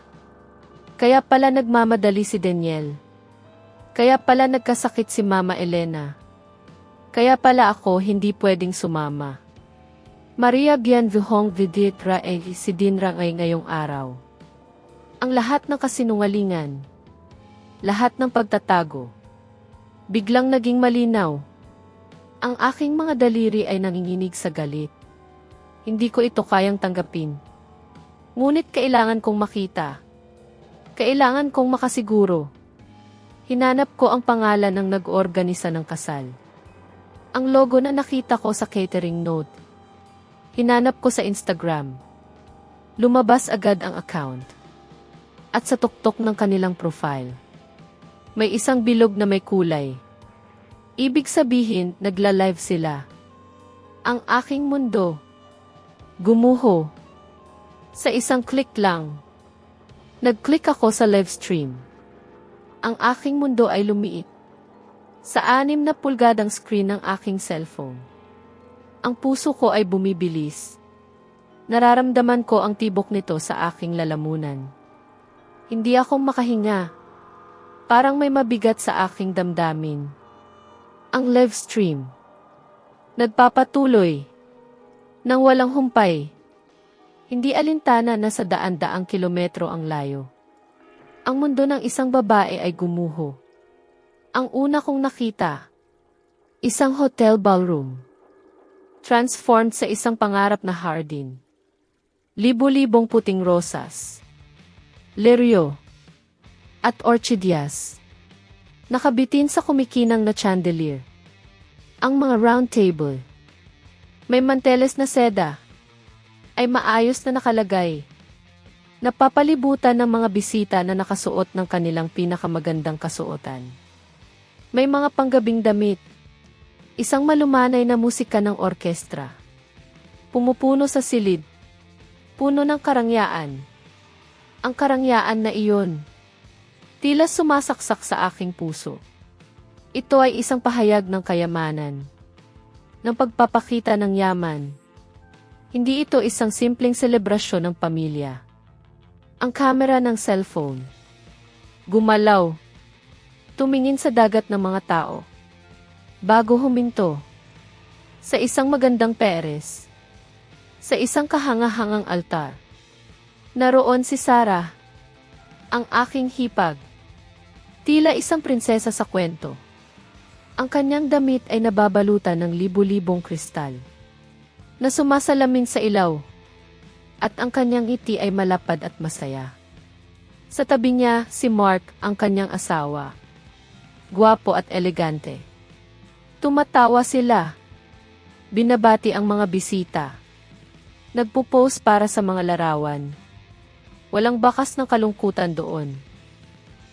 nagmamadali si Daniel. Kaya pala nagkasakit si Mama Elena. Kaya pala ako hindi pwedeng sumama. Maria Bienvihong Viditra ay si Dinra ay ngayong araw. Ang lahat ng kasinungalingan. Lahat ng pagtatago. Biglang naging malinaw. Ang aking mga daliri ay nanginginig sa galit. Hindi ko ito kayang tanggapin. Ngunit kailangan kong makita. Kailangan kong makasiguro. Hinanap ko ang pangalan ng nag-organisa ng kasal. Ang logo na nakita ko sa catering note. Hinanap ko sa Instagram. Lumabas agad ang account. At sa tuktok ng kanilang profile, may isang bilog na may kulay. Ibig sabihin, nagla-live sila. Ang aking mundo. Gumuho. Sa isang click lang. Nag-click ako sa live stream. Ang aking mundo ay lumiit. Sa 6 na pulgadang screen ng aking cellphone. Ang puso ko ay bumibilis. Nararamdaman ko ang tibok nito sa aking lalamunan. Hindi ako makahinga. Parang may mabigat sa aking damdamin. Ang live stream. Nagpapatuloy. Nang walang humpay. Hindi alintana na sa daan-daang kilometro ang layo. Ang mundo ng isang babae ay gumuho. Ang una kong nakita. Isang hotel ballroom. Transformed sa isang pangarap na hardin. Libo-libong puting rosas. Lirio. At orchidyas. Nakabitin sa kumikinang na chandelier. Ang mga round table. May manteles na seda. Ay maayos na nakalagay. Napapalibutan ng mga bisita na nakasuot ng kanilang pinakamagandang kasuotan. May mga panggabing damit. Isang malumanay na musika ng orkestra. Pumupuno sa silid. Puno ng karangyaan. Ang karangyaan na iyon. Tila sumasaksak sa aking puso. Ito ay isang pahayag ng kayamanan. Ng pagpapakita ng yaman. Hindi ito isang simpleng selebrasyon ng pamilya. Ang kamera ng cellphone. Gumalaw. Tumingin sa dagat ng mga tao. Bago huminto. Sa isang magandang peres. Sa isang kahanga-hangang altar. Naroon si Sarah. Ang aking hipag. Tila isang prinsesa sa kwento. Ang kanyang damit ay nababalutan ng libu-libong kristal. Na sumasalamin sa ilaw. At ang kanyang ngiti ay malapad at masaya. Sa tabi niya, si Mark, ang kanyang asawa. Gwapo at elegante. Tumatawa sila. Binabati ang mga bisita. Nagpo-pose para sa mga larawan. Walang bakas ng kalungkutan doon.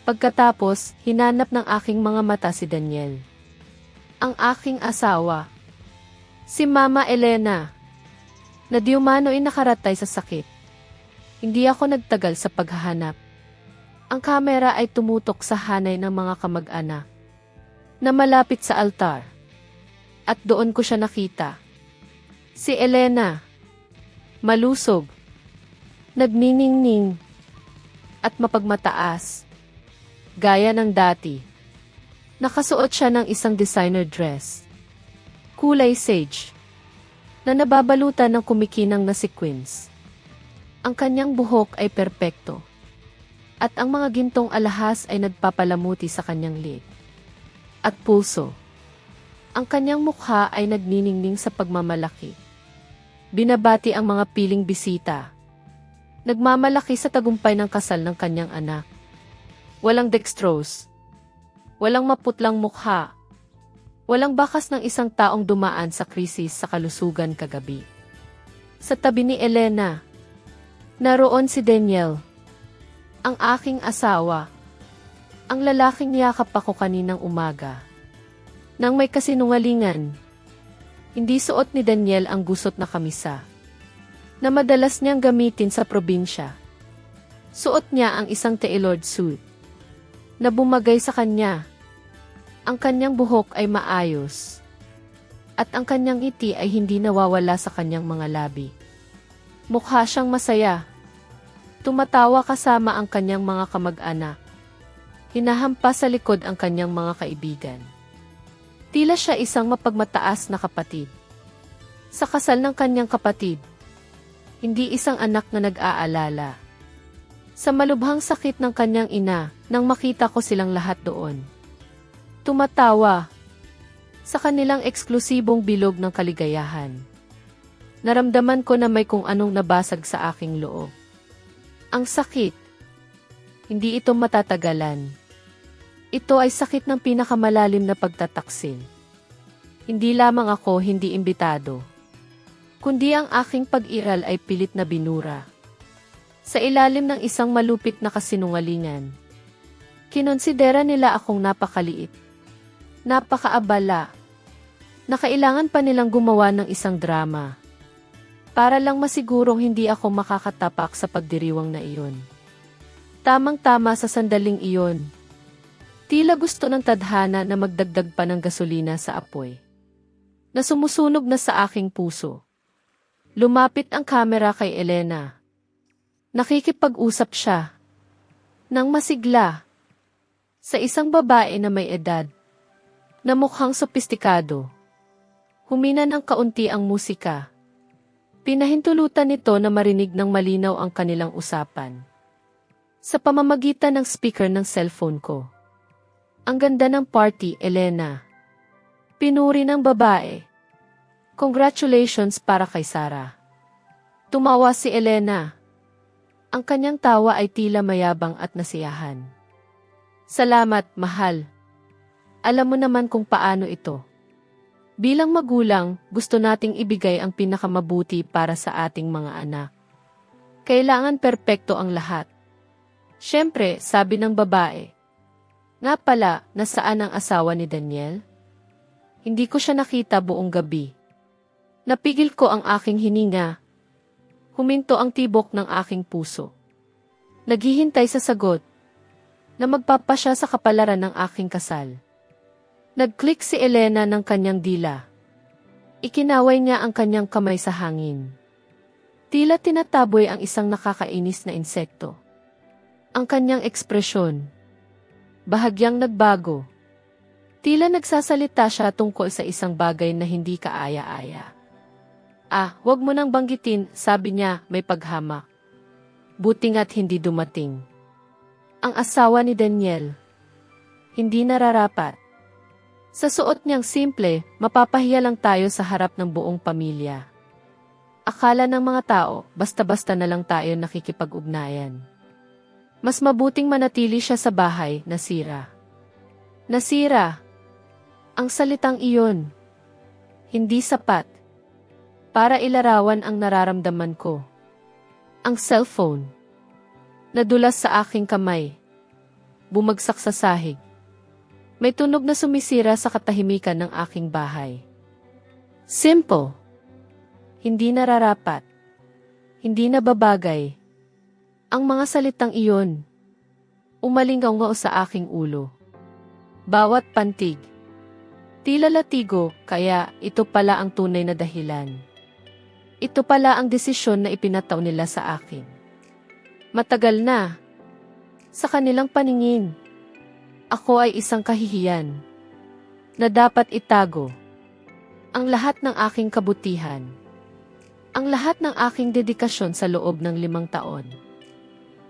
Pagkatapos, hinanap ng aking mga mata si Daniel. Ang aking asawa. Si Mama Elena. Na di umano ay nakaratay sa sakit. Hindi ako nagtagal sa paghahanap. Ang kamera ay tumutok sa hanay ng mga kamag-anak. Na malapit sa altar. At doon ko siya nakita. Si Elena. Malusog. Nagniningning. At mapagmataas. Gaya ng dati. Nakasuot siya ng isang designer dress. Kulay sage. Na nababalutan ng kumikinang na sequins. Ang kanyang buhok ay perpekto. At ang mga gintong alahas ay nagpapalamuti sa kanyang liit. At puso. Ang kanyang mukha ay nagniningning sa pagmamalaki. Binabati ang mga piling bisita. Nagmamalaki sa tagumpay ng kasal ng kanyang anak. Walang dextrose. Walang maputlang mukha. Walang bakas ng isang taong dumaan sa krisis sa kalusugan kagabi. Sa tabi ni Elena, naroon si Daniel, ang aking asawa. Ang lalaking niyakap ako kaninang umaga. Nang may kasinungalingan, hindi suot ni Daniel ang gusot na kamisa na madalas niyang gamitin sa probinsya. Suot niya ang isang tailored suit na bumagay sa kanya. Ang kanyang buhok ay maayos at ang kanyang ngiti ay hindi nawawala sa kanyang mga labi. Mukha siyang masaya. Tumatawa kasama ang kanyang mga kamag-anak. Hinahampas sa likod ang kanyang mga kaibigan. Tila siya isang mapagmataas na kapatid. Sa kasal ng kanyang kapatid, hindi isang anak na nag-aalala. Sa malubhang sakit ng kanyang ina, nang makita ko silang lahat doon. Tumatawa sa kanilang eksklusibong bilog ng kaligayahan. Naramdaman ko na may kung anong nabasag sa aking loob. Ang sakit, hindi ito matatagalan. Ito ay sakit ng pinakamalalim na pagtataksil. Hindi lamang ako hindi imbitado, kundi ang aking pag-iral ay pilit na binura. Sa ilalim ng isang malupit na kasinungalingan, kinonsidera nila akong napakaliit, napakaabala, na kailangan pa nilang gumawa ng isang drama, para lang masigurong hindi ako makakatapak sa pagdiriwang na iyon. Tamang-tama sa sandaling iyon, tila gusto ng tadhana na magdagdag pa ng gasolina sa apoy na sumusunog na sa aking puso. Lumapit ang kamera kay Elena. Nakikipag-usap siya nang masigla sa isang babae na may edad na mukhang sopistikado. Humina ng kaunti ang musika. Pinahintulutan nito na marinig ng malinaw ang kanilang usapan sa pamamagitan ng speaker ng cellphone ko. Ang ganda ng party, Elena. Pinuri ng babae. Congratulations para kay Sarah. Tumawa si Elena. Ang kanyang tawa ay tila mayabang at nasiyahan. Salamat, mahal. Alam mo naman kung paano ito. Bilang magulang, gusto nating ibigay ang pinakamabuti para sa ating mga anak. Kailangan perpekto ang lahat. Siyempre, sabi ng babae. Nga pala, nasaan ang asawa ni Daniel? Hindi ko siya nakita buong gabi. Napigil ko ang aking hininga. Huminto ang tibok ng aking puso. Naghihintay sa sagot na magpapasya sa kapalaran ng aking kasal. Nag-click si Elena ng kanyang dila. Ikinaway niya ang kanyang kamay sa hangin. Tila tinataboy ang isang nakakainis na insekto. Ang kanyang ekspresyon, bahagyang nagbago. Tila nagsasalita siya tungkol sa isang bagay na hindi kaaya-aya. Wag mo nang banggitin, sabi niya, may paghamak. Buti nga't hindi dumating. Ang asawa ni Daniel, hindi nararapat. Sa suot niyang simple, mapapahiya lang tayo sa harap ng buong pamilya. Akala ng mga tao, basta-basta na lang tayo nakikipag-ugnayan. Mas mabuting manatili siya sa bahay, nasira. Nasira. Ang salitang iyon, hindi sapat para ilarawan ang nararamdaman ko. Ang cellphone, nadulas sa aking kamay, bumagsak sa sahig. May tunog na sumisira sa katahimikan ng aking bahay. Simple. Hindi nararapat. Hindi nababagay. Ang mga salitang iyon, umalingaw sa aking ulo. Bawat pantig, tila latigo, kaya ito pala ang tunay na dahilan. Ito pala ang desisyon na ipinataw nila sa akin. Matagal na. Sa kanilang paningin, ako ay isang kahihiyan na dapat itago. Ang lahat ng aking kabutihan, ang lahat ng aking dedikasyon sa loob ng 5 taon,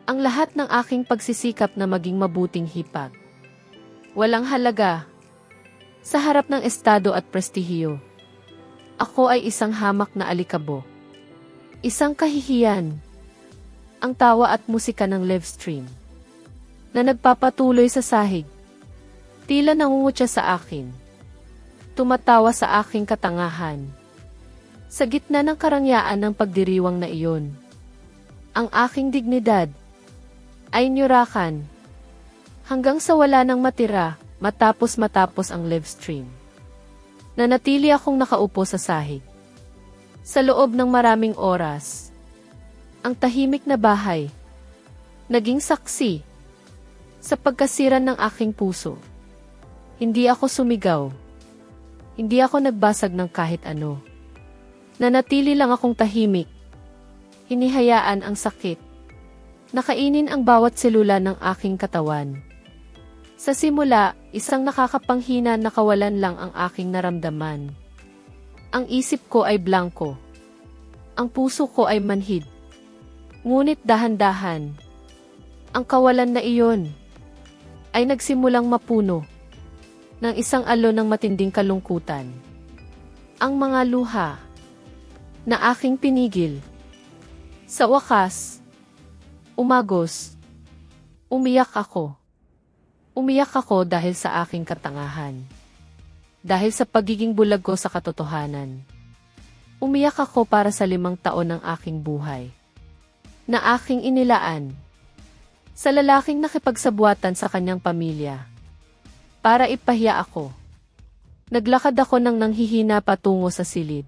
ang lahat ng aking pagsisikap na maging mabuting hipag. Walang halaga. Sa harap ng estado at prestihiyo, ako ay isang hamak na alikabo. Isang kahihiyan. Ang tawa at musika ng live stream na nagpapatuloy sa sahig. Tila nangungutya sa akin. Tumatawa sa aking katangahan. Sa gitna ng karangyaan ng pagdiriwang na iyon, ang aking dignidad ay nyurakan hanggang sa wala nang matira matapos ang live stream. Nanatili akong nakaupo sa sahig. Sa loob ng maraming oras, ang tahimik na bahay naging saksi sa pagkasira ng aking puso. Hindi ako sumigaw. Hindi ako nagbasag ng kahit ano. Nanatili lang akong tahimik. Hinihayaan ang sakit. Nakainin ang bawat selula ng aking katawan. Sa simula, isang nakakapanghina na kawalan lang ang aking naramdaman. Ang isip ko ay blanko. Ang puso ko ay manhid. Ngunit dahan-dahan, ang kawalan na iyon ay nagsimulang mapuno ng isang alon ng matinding kalungkutan. Ang mga luha na aking pinigil. Sa wakas, umagos, umiyak ako. Umiyak ako dahil sa aking katangahan. Dahil sa pagiging bulag ko sa katotohanan. Umiyak ako para sa 5 taon ng aking buhay na aking inilaan sa lalaking nakipagsabuatan sa kanyang pamilya para ipahiya ako. Naglakad ako ng nanghihina patungo sa silid.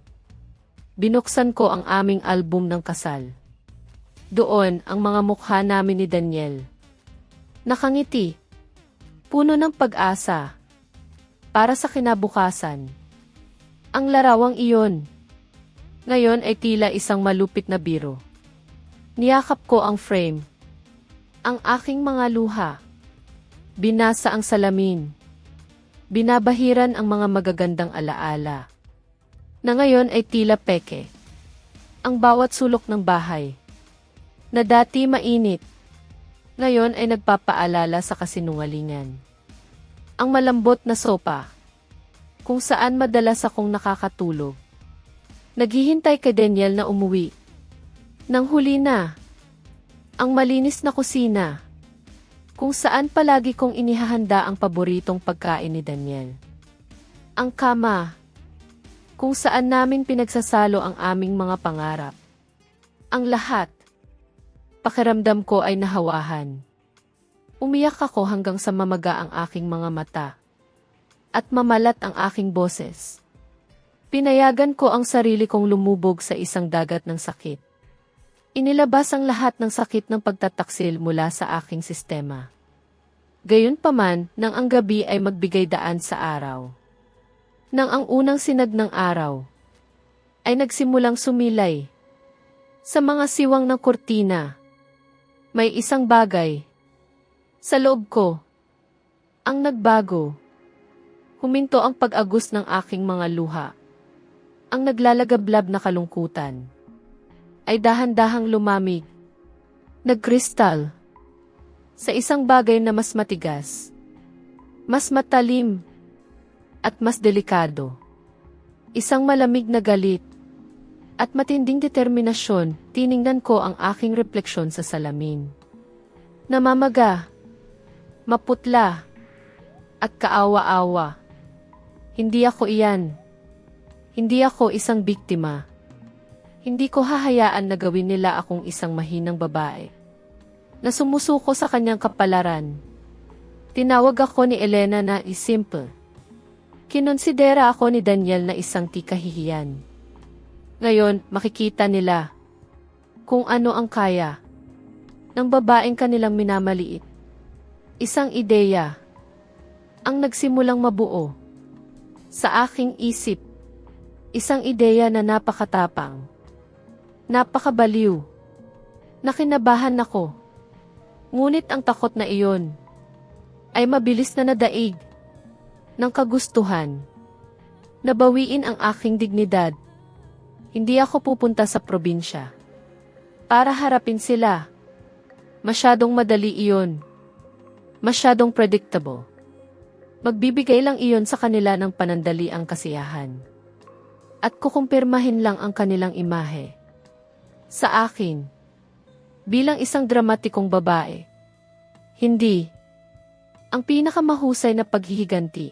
Binuksan ko ang aming album ng kasal. Doon ang mga mukha namin ni Daniel. Nakangiti. Puno ng pag-asa. Para sa kinabukasan. Ang larawang iyon. Ngayon ay tila isang malupit na biro. Niyakap ko ang frame. Ang aking mga luha. Binasa ang salamin. Binabahiran ang mga magagandang alaala. Na ngayon ay tila peke. Ang bawat sulok ng bahay. Na dati mainit. Ngayon ay nagpapaalala sa kasinungalingan. Ang malambot na sopa, kung saan madalas akong nakakatulog. Naghihintay kay Daniel na umuwi. Nang huli na, ang malinis na kusina, kung saan palagi kong inihahanda ang paboritong pagkain ni Daniel. Ang kama, kung saan namin pinagsasalo ang aming mga pangarap. Ang lahat, pakiramdam ko ay nahawahan. Umiyak ako hanggang sa mamaga ang aking mga mata. At mamalat ang aking boses. Pinayagan ko ang sarili kong lumubog sa isang dagat ng sakit. Inilabas ang lahat ng sakit ng pagtataksil mula sa aking sistema. Gayunpaman, nang ang gabi ay magbigay daan sa araw. Nang ang unang sinag ng araw ay nagsimulang sumilay sa mga siwang ng kurtina. May isang bagay sa loob ko ang nagbago. Huminto ang pag-agos ng aking mga luha. Ang naglalagablab na kalungkutan ay dahan-dahang lumamig. Nagkristal sa isang bagay na mas matigas, mas matalim, at mas delikado. Isang malamig na galit at matinding determinasyon. Tiningnan ko ang aking refleksyon sa salamin. Namamaga, maputla, at kaawa-awa. Hindi ako iyan. Hindi ako isang biktima. Hindi ko hahayaan na gawin nila akong isang mahinang babae na sumusuko sa kanyang kapalaran. Tinawag ako ni Elena na simple. Kinonsidera ako ni Daniel na isang tikahihiyan. Ngayon, makikita nila kung ano ang kaya ng babaeng kanilang minamaliit. Isang ideya ang nagsimulang mabuo sa aking isip. Isang ideya na napakatapang, napakabaliw. Nakinabahan ako. Ngunit ang takot na iyon ay mabilis na nadaig ng kagustuhan. Nabawiin ang aking dignidad. Hindi ako pupunta sa probinsya para harapin sila. Masyadong madali iyon. Masyadong predictable. Magbibigay lang iyon sa kanila ng panandaliang kasiyahan. At kukumpirmahin lang ang kanilang imahe. Sa akin, bilang isang dramatikong babae, hindi. Ang pinakamahusay na paghihiganti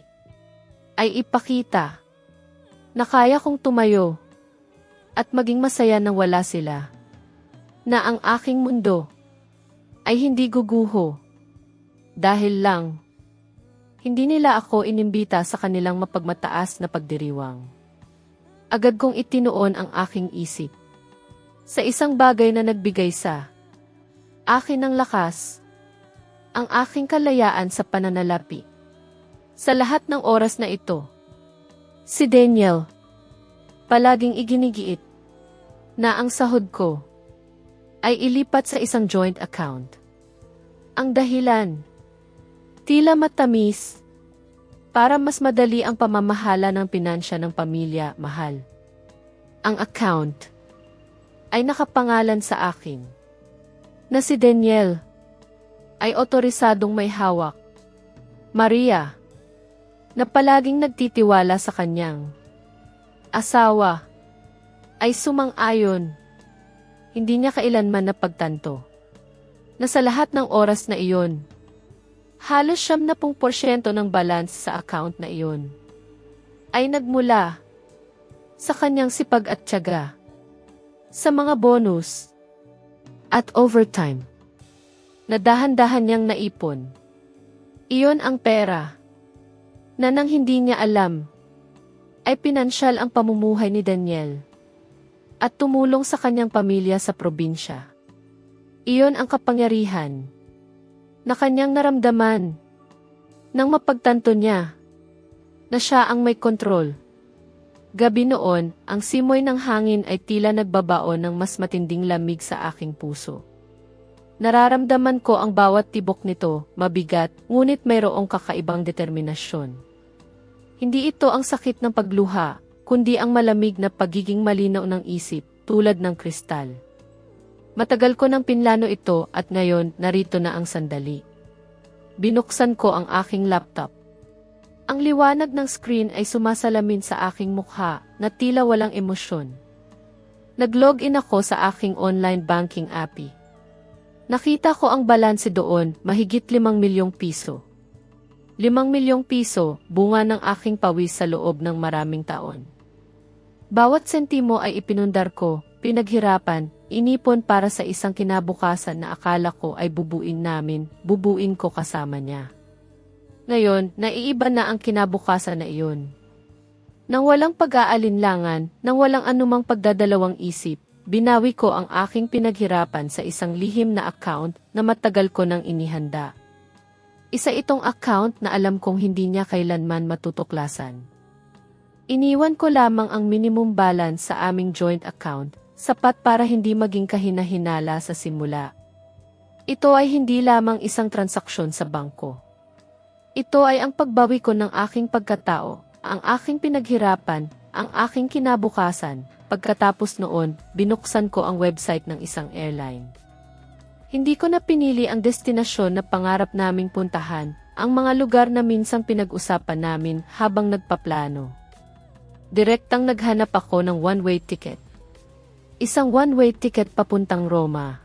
ay ipakita na kaya kong tumayo at maging masaya nang wala sila. Na ang aking mundo ay hindi guguho dahil lang hindi nila ako inimbita sa kanilang mapagmataas na pagdiriwang. Agad kong itinuon ang aking isip sa isang bagay na nagbigay sa akin ng lakas, ang aking kalayaan sa pananalapi. Sa lahat ng oras na ito, si Daniel, palaging iginigiit na ang sahod ko ay ilipat sa isang joint account. Ang dahilan, tila matamis, para mas madali ang pamamahala ng pinansya ng pamilya, mahal. Ang account ay nakapangalan sa akin na si Daniel ay otorisadong may hawak. Maria, na palaging nagtitiwala sa kanyang asawa, ay sumang-ayon. Hindi niya kailanman napagtanto na sa lahat ng oras na iyon, halos 70% ng balance sa account na iyon ay nagmula sa kanyang sipag at tiyaga, sa mga bonus at overtime na dahan-dahan niyang naipon. Iyon ang pera na nang hindi niya alam ay pinansyal ang pamumuhay ni Daniel at tumulong sa kanyang pamilya sa probinsya. Iyon ang kapangyarihan na kanyang naramdaman nang mapagtanto niya na siya ang may kontrol. Gabi noon, ang simoy ng hangin ay tila nagbabaon ng mas matinding lamig sa aking puso. Nararamdaman ko ang bawat tibok nito, mabigat, ngunit mayroong kakaibang determinasyon. Hindi ito ang sakit ng pagluha, kundi ang malamig na pagiging malinaw ng isip, tulad ng kristal. Matagal ko nang pinlano ito at ngayon narito na ang sandali. Binuksan ko ang aking laptop. Ang liwanag ng screen ay sumasalamin sa aking mukha na tila walang emosyon. Nag-login ako sa aking online banking app. Nakita ko ang balanse doon, mahigit 5 milyong piso. 5 milyong piso, bunga ng aking pawis sa loob ng maraming taon. Bawat sentimo ay ipinundar ko, pinaghirapan, inipon para sa isang kinabukasan na akala ko ay bubuin ko kasama niya. Ngayon, naiiba na ang kinabukasan na iyon. Nang walang pag-aalinlangan, nang walang anumang pagdadalawang isip, binawi ko ang aking pinaghirapan sa isang lihim na account na matagal ko nang inihanda. Isa itong account na alam kong hindi niya kailanman matutuklasan. Iniwan ko lamang ang minimum balance sa aming joint account, sapat para hindi maging kahina-hinala sa simula. Ito ay hindi lamang isang transaksyon sa bangko. Ito ay ang pagbawi ko ng aking pagkatao, ang aking pinaghirapan, ang aking kinabukasan. Pagkatapos noon, binuksan ko ang website ng isang airline. Hindi ko na pinili ang destinasyon na pangarap naming puntahan, ang mga lugar na minsang pinag-usapan namin habang nagpaplano. Direktang naghanap ako ng one-way ticket. Isang one-way ticket papuntang Roma.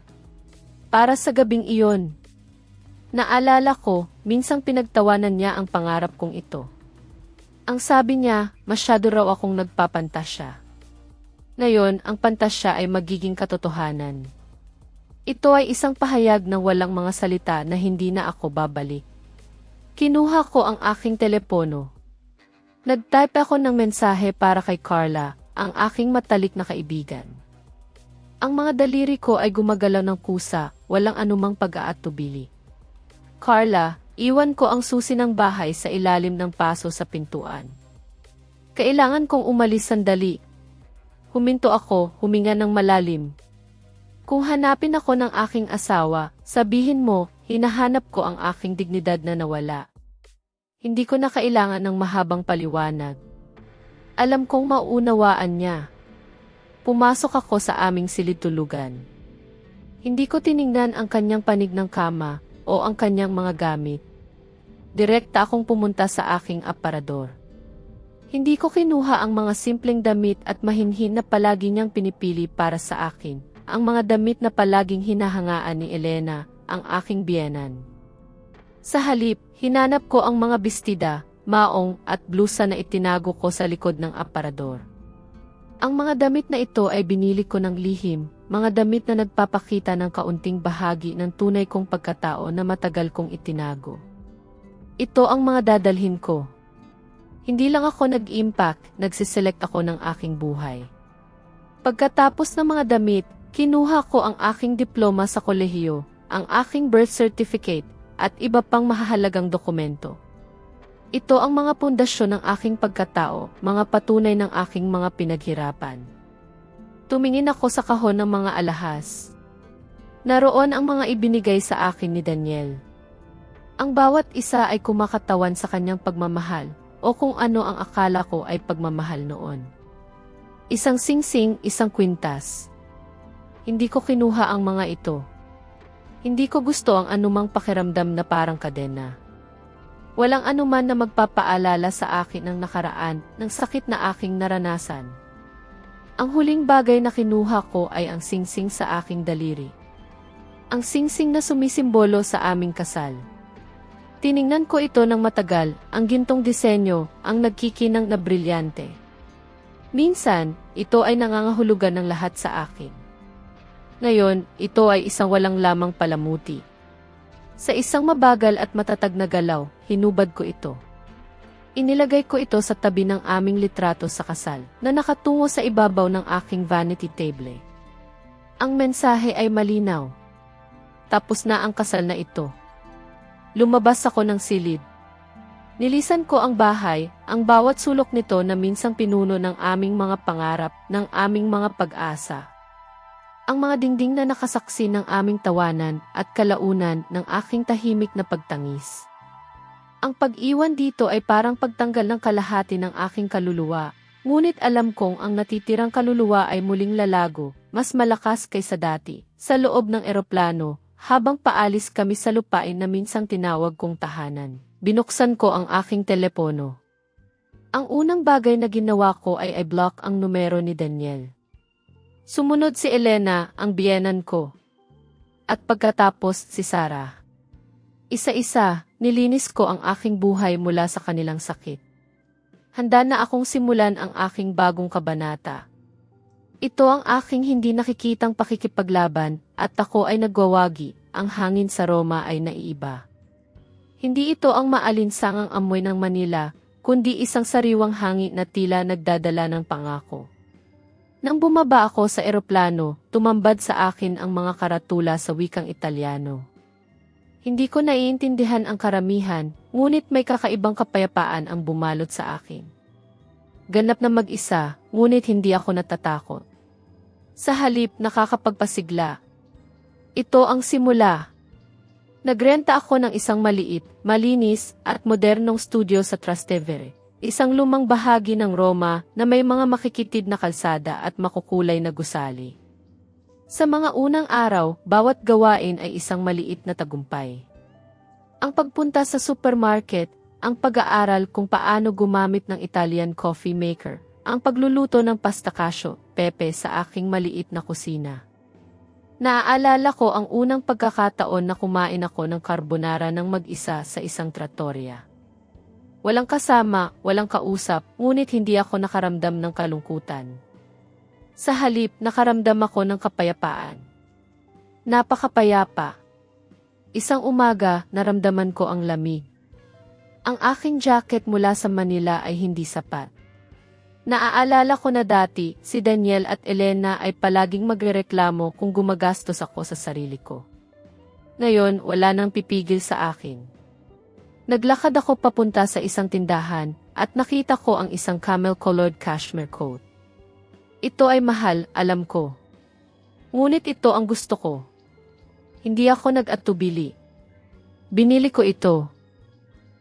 Para sa gabing iyon. Naalala ko, minsang pinagtawanan niya ang pangarap kong ito. Ang sabi niya, masyado raw akong nagpapantasya. Ngayon, ang pantasya ay magiging katotohanan. Ito ay isang pahayag ng walang mga salita na hindi na ako babalik. Kinuha ko ang aking telepono. Nag-type ako ng mensahe para kay Carla, ang aking matalik na kaibigan. Ang mga daliri ko ay gumagalaw ng kusa, walang anumang pag-aatubili. Carla, iwan ko ang susi ng bahay sa ilalim ng paso sa pintuan. Kailangan kong umalis sandali. Huminto ako, huminga ng malalim. Kung hanapin ako ng aking asawa, sabihin mo, hinahanap ko ang aking dignidad na nawala. Hindi ko na kailangan ng mahabang paliwanag. Alam kong maunawaan niya. Pumasok ako sa aming silid-tulugan. Hindi ko tiningnan ang kanyang panig ng kama o ang kanyang mga gamit. direkta akong pumunta sa aking aparador. Hindi ko kinuha ang mga simpleng damit at mahinhin na palagi niyang pinipili para sa akin, ang mga damit na palaging hinahangaan ni Elena, ang aking biyenan. Sa halip, hinanap ko ang mga bestida, maong at blusa na itinago ko sa likod ng aparador. Ang mga damit na ito ay binili ko ng lihim, mga damit na nagpapakita ng kaunting bahagi ng tunay kong pagkatao na matagal kong itinago. Ito ang mga dadalhin ko. Hindi lang ako nag-impact, nagsiselect ako ng aking buhay. Pagkatapos ng mga damit, kinuha ko ang aking diploma sa kolehiyo, ang aking birth certificate, at iba pang mahahalagang dokumento. Ito ang mga pundasyon ng aking pagkatao, mga patunay ng aking mga pinaghirapan. Tumingin ako sa kahon ng mga alahas. Naroon ang mga ibinigay sa akin ni Daniel. Ang bawat isa ay kumakatawan sa kanyang pagmamahal, o kung ano ang akala ko ay pagmamahal noon. Isang singsing, isang kwintas. Hindi ko kinuha ang mga ito. Hindi ko gusto ang anumang pakiramdam na parang kadena. Walang anuman na magpapaalala sa akin ng nakaraan, ng sakit na aking naranasan. Ang huling bagay na kinuha ko ay ang singsing sa aking daliri. Ang singsing na sumisimbolo sa aming kasal. Tiningnan ko ito ng matagal, ang gintong disenyo, ang nagkikinang na brilyante. Minsan, ito ay nangangahulugan ng lahat sa akin. Ngayon, ito ay isang walang lamang palamuti. Sa isang mabagal at matatag na galaw, hinubad ko ito. Inilagay ko ito sa tabi ng aming litrato sa kasal, na nakatungo sa ibabaw ng aking vanity table. Ang mensahe ay malinaw. Tapos na ang kasal na ito. Lumabas ako ng silid. Nilisan ko ang bahay, ang bawat sulok nito na minsang pinuno ng aming mga pangarap, ng aming mga pag-asa. Ang mga dingding na nakasaksi ng aming tawanan at kalaunan ng aking tahimik na pagtangis. Ang pag-iwan dito ay parang pagtanggal ng kalahati ng aking kaluluwa, ngunit alam kong ang natitirang kaluluwa ay muling lalago, mas malakas kaysa dati, sa loob ng eroplano. Habang paalis kami sa lupain na minsang tinawag kong tahanan, binuksan ko ang aking telepono. Ang unang bagay na ginawa ko ay i-block ang numero ni Daniel. Sumunod si Elena, ang biyenan ko. At pagkatapos si Sarah. Isa-isa, nilinis ko ang aking buhay mula sa kanilang sakit. Handa na akong simulan ang aking bagong kabanata. Ito ang aking hindi nakikitang pakikipaglaban, at ako ay nagwawagi, ang hangin sa Roma ay naiiba. Hindi ito ang maalinsangang amoy ng Manila, kundi isang sariwang hangin na tila nagdadala ng pangako. Nang bumaba ako sa eroplano, tumambad sa akin ang mga karatula sa wikang Italyano. Hindi ko naiintindihan ang karamihan, ngunit may kakaibang kapayapaan ang bumalot sa akin. Ganap na mag-isa, ngunit hindi ako natatakot. Sa halip, nakakapagpasigla. Ito ang simula. Nagrenta ako ng isang maliit, malinis, at modernong studio sa Trastevere, isang lumang bahagi ng Roma na may mga makikitid na kalsada at makukulay na gusali. Sa mga unang araw, bawat gawain ay isang maliit na tagumpay. Ang pagpunta sa supermarket, ang pag-aaral kung paano gumamit ng Italian coffee maker, ang pagluluto ng pasta casio, pepe sa aking maliit na kusina. Naaalala ko ang unang pagkakataon na kumain ako ng carbonara ng mag-isa sa isang trattoria. Walang kasama, walang kausap, ngunit hindi ako nakaramdam ng kalungkutan. Sa halip, nakaramdam ako ng kapayapaan. Napakapayapa. Isang umaga, naramdaman ko ang lamig. Ang aking jacket mula sa Manila ay hindi sapat. Naaalala ko na dati, si Daniel at Elena ay palaging magrereklamo kung gumagastos ako sa sarili ko. Ngayon, wala nang pipigil sa akin. Naglakad ako papunta sa isang tindahan, at nakita ko ang isang camel-colored cashmere coat. Ito ay mahal, alam ko. Ngunit ito ang gusto ko. Hindi ako nag-atubili. Binili ko ito.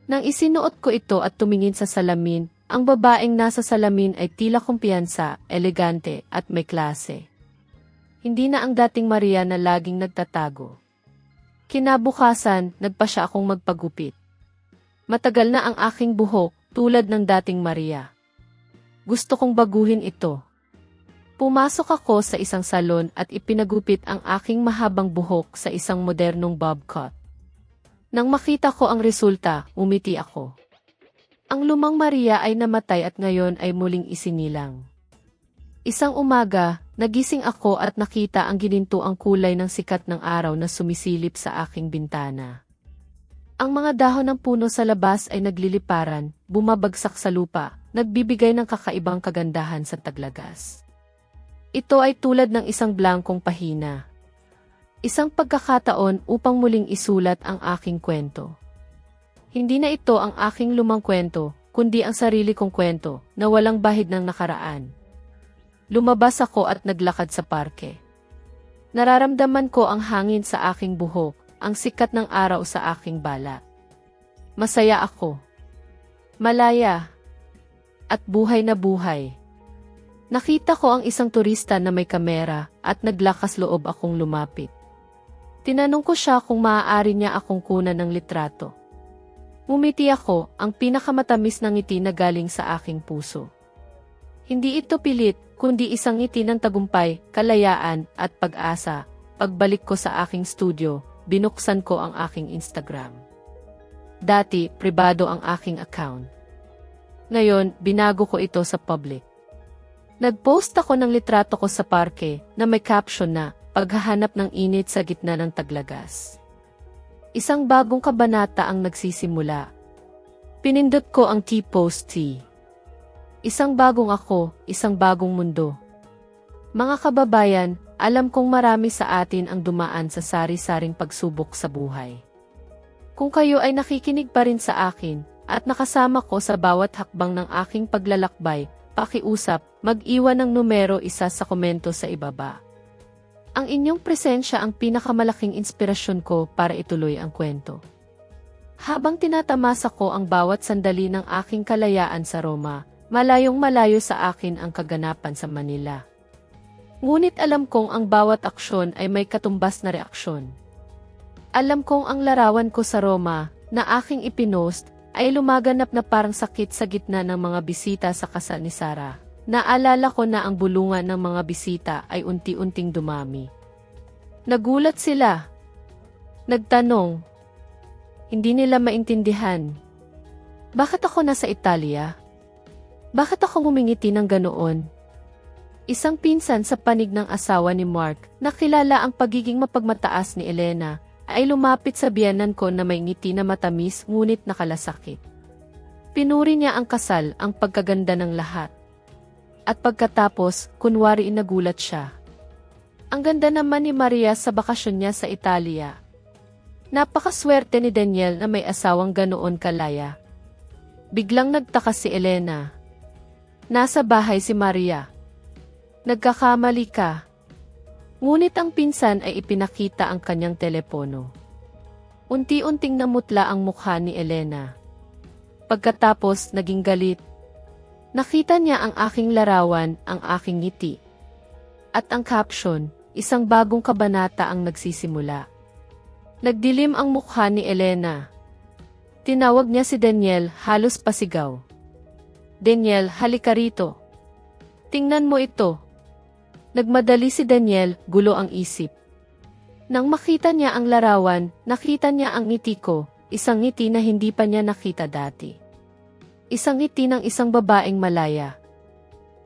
Nang isinuot ko ito at tumingin sa salamin, ang babaeng nasa salamin ay tila kumpiyansa, elegante, at may klase. Hindi na ang dating Maria na laging nagtatago. Kinabukasan, nagpa siya akong magpagupit. Matagal na ang aking buhok, tulad ng dating Maria. Gusto kong baguhin ito. Pumasok ako sa isang salon at ipinagupit ang aking mahabang buhok sa isang modernong bob cut. Nang makita ko ang resulta, umiti ako. Ang lumang Maria ay namatay at ngayon ay muling isinilang. Isang umaga, nagising ako at nakita ang ginintuang kulay ng sikat ng araw na sumisilip sa aking bintana. Ang mga dahon ng puno sa labas ay nagliliparan, bumabagsak sa lupa, nagbibigay ng kakaibang kagandahan sa taglagas. Ito ay tulad ng isang blankong pahina. Isang pagkakataon upang muling isulat ang aking kwento. Hindi na ito ang aking lumang kwento, kundi ang sarili kong kwento na walang bahid ng nakaraan. Lumabas ako at naglakad sa parke. Nararamdaman ko ang hangin sa aking buhok, ang sikat ng araw sa aking balat. Masaya ako. Malaya. At buhay na buhay. Nakita ko ang isang turista na may kamera at naglakas loob akong lumapit. Tinanong ko siya kung maaari niya akong kunan ng litrato. Ngumiti ako, ang pinakamatamis na ngiti na galing sa aking puso. Hindi ito pilit, kundi isang ngiti ng tagumpay, kalayaan, at pag-asa. Pagbalik ko sa aking studio, binuksan ko ang aking Instagram. Dati, pribado ang aking account. Ngayon, binago ko ito sa public. Nagpost ako ng litrato ko sa parke na may caption na, paghahanap ng init sa gitna ng taglagas. Isang bagong kabanata ang nagsisimula. Pinindot ko ang T-post T. Isang bagong ako, isang bagong mundo. Mga kababayan, alam kong marami sa atin ang dumaan sa sari-saring pagsubok sa buhay. Kung kayo ay nakikinig pa rin sa akin, at nakasama ko sa bawat hakbang ng aking paglalakbay, pakiusap, mag-iwan ng numero 1 sa komento sa ibaba. Ang inyong presensya ang pinakamalaking inspirasyon ko para ituloy ang kwento. Habang tinatamasa ko ang bawat sandali ng aking kalayaan sa Roma, malayong malayo sa akin ang kaganapan sa Manila. Ngunit alam kong ang bawat aksyon ay may katumbas na reaksyon. Alam kong ang larawan ko sa Roma, na aking ipinost, ay lumaganap na parang sakit sa gitna ng mga bisita sa kasal ni Sarah. Naalala ko na ang bulungan ng mga bisita ay unti-unting dumami. Nagulat sila. Nagtanong. Hindi nila maintindihan. Bakit ako nasa Italia? Bakit ako ngumingiti ng ganoon? Isang pinsan sa panig ng asawa ni Mark, na kilala ang pagiging mapagmataas ni Elena, ay lumapit sa biyanan ko na may ngiti na matamis ngunit nakalasakit. Pinuri niya ang kasal, ang pagkaganda ng lahat. At pagkatapos, kunwari nagulat siya. Ang ganda naman ni Maria sa bakasyon niya sa Italia. Napakaswerte ni Daniel na may asawang ganoon kalaya. Biglang nagtaka si Elena. Nasa bahay si Maria. Nagkakamali ka. Ngunit ang pinsan ay ipinakita ang kanyang telepono. Unti-unting namutla ang mukha ni Elena. Pagkatapos naging galit. Nakita niya ang aking larawan, ang aking ngiti. At ang caption, isang bagong kabanata ang nagsisimula. Nagdilim ang mukha ni Elena. Tinawag niya si Daniel, halos pasigaw. Daniel, halika rito. Tingnan mo ito. Nagmadali si Daniel, gulo ang isip. Nang makita niya ang larawan, nakita niya ang ngiti ko, isang ngiti na hindi pa niya nakita dati. Isang ngiti ng isang babaeng malaya.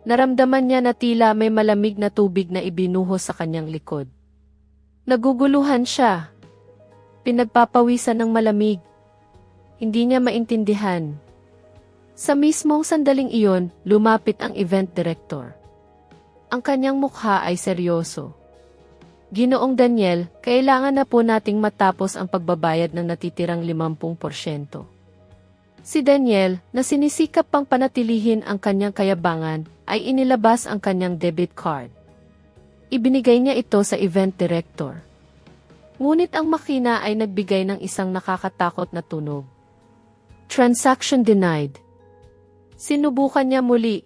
Naramdaman niya na tila may malamig na tubig na ibinuhos sa kanyang likod. Naguguluhan siya. Pinagpapawisan ng malamig. Hindi niya maintindihan. Sa mismong sandaling iyon, lumapit ang event director. Ang kanyang mukha ay seryoso. Ginoong Daniel, kailangan na po nating matapos ang pagbabayad ng natitirang 50%. Si Daniel, na sinisikap pang panatilihin ang kanyang kayabangan, ay inilabas ang kanyang debit card. Ibinigay niya ito sa event director. Ngunit ang makina ay nagbigay ng isang nakakatakot na tunog. Transaction denied. Sinubukan niya muli.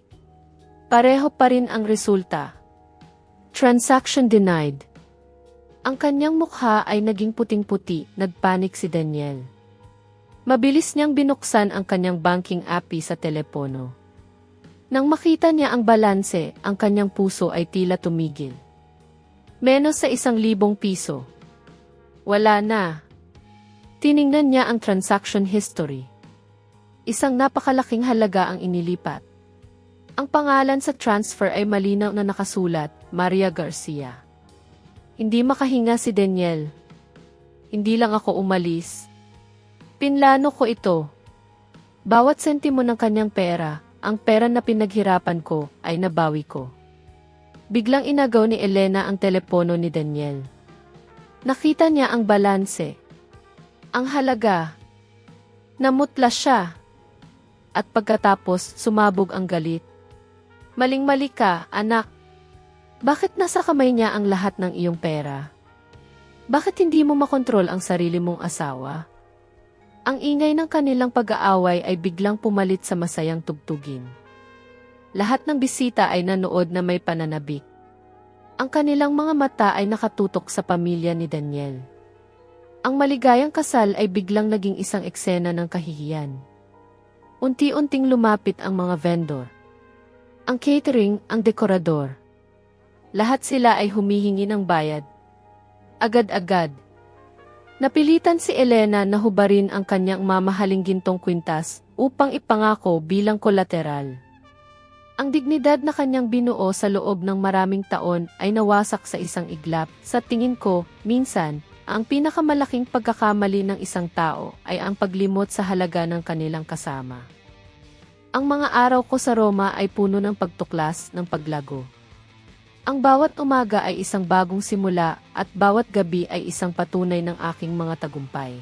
Pareho pa rin ang resulta. Transaction denied. Ang kanyang mukha ay naging puting-puti, nagpanik si Daniel. Mabilis niyang binuksan ang kanyang banking app sa telepono. Nang makita niya ang balanse, ang kanyang puso ay tila tumigil. Menos sa 1,000 piso. Wala na. Tiningnan niya ang transaction history. Isang napakalaking halaga ang inilipat. Ang pangalan sa transfer ay malinaw na nakasulat, Maria Garcia. Hindi makahinga si Daniel. Hindi lang ako umalis. Pinlano ko ito. Bawat sentimo ng kanyang pera, ang pera na pinaghirapan ko, ay nabawi ko. Biglang inagaw ni Elena ang telepono ni Daniel. Nakita niya ang balanse. Ang halaga. Namutla siya. At pagkatapos, sumabog ang galit. Maling-mali ka, anak. Bakit nasa kamay niya ang lahat ng iyong pera? Bakit hindi mo makontrol ang sarili mong asawa? Ang ingay ng kanilang pag-aaway ay biglang pumalit sa masayang tugtugin. Lahat ng bisita ay nanood na may pananabik. Ang kanilang mga mata ay nakatutok sa pamilya ni Daniel. Ang maligayang kasal ay biglang naging isang eksena ng kahihiyan. Unti-unting lumapit ang mga vendor. Ang catering, ang dekorador. Lahat sila ay humihingi ng bayad. Agad-agad. Napilitan si Elena na hubarin ang kanyang mamahaling gintong kwintas upang ipangako bilang kolateral. Ang dignidad na kanyang binuo sa loob ng maraming taon ay nawasak sa isang iglap. Sa tingin ko, minsan, ang pinakamalaking pagkakamali ng isang tao ay ang paglimot sa halaga ng kanilang kasama. Ang mga araw ko sa Roma ay puno ng pagtuklas ng paglago. Ang bawat umaga ay isang bagong simula at bawat gabi ay isang patunay ng aking mga tagumpay.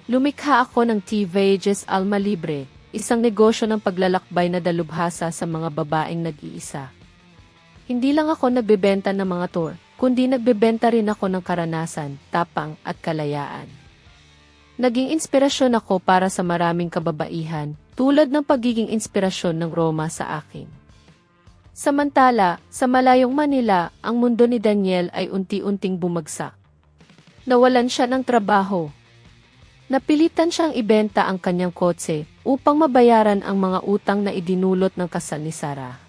Lumikha ako ng T-Vegas Alma Libre, isang negosyo ng paglalakbay na dalubhasa sa mga babaeng nag-iisa. Hindi lang ako nagbebenta ng mga tour, kundi nagbebenta rin ako ng karanasan, tapang at kalayaan. Naging inspirasyon ako para sa maraming kababaihan, tulad ng pagiging inspirasyon ng Roma sa akin. Samantala, sa malayong Manila, ang mundo ni Daniel ay unti-unting bumagsak. Nawalan siya ng trabaho. Napilitan siyang ibenta ang kanyang kotse upang mabayaran ang mga utang na idinulot ng kasal ni Sarah.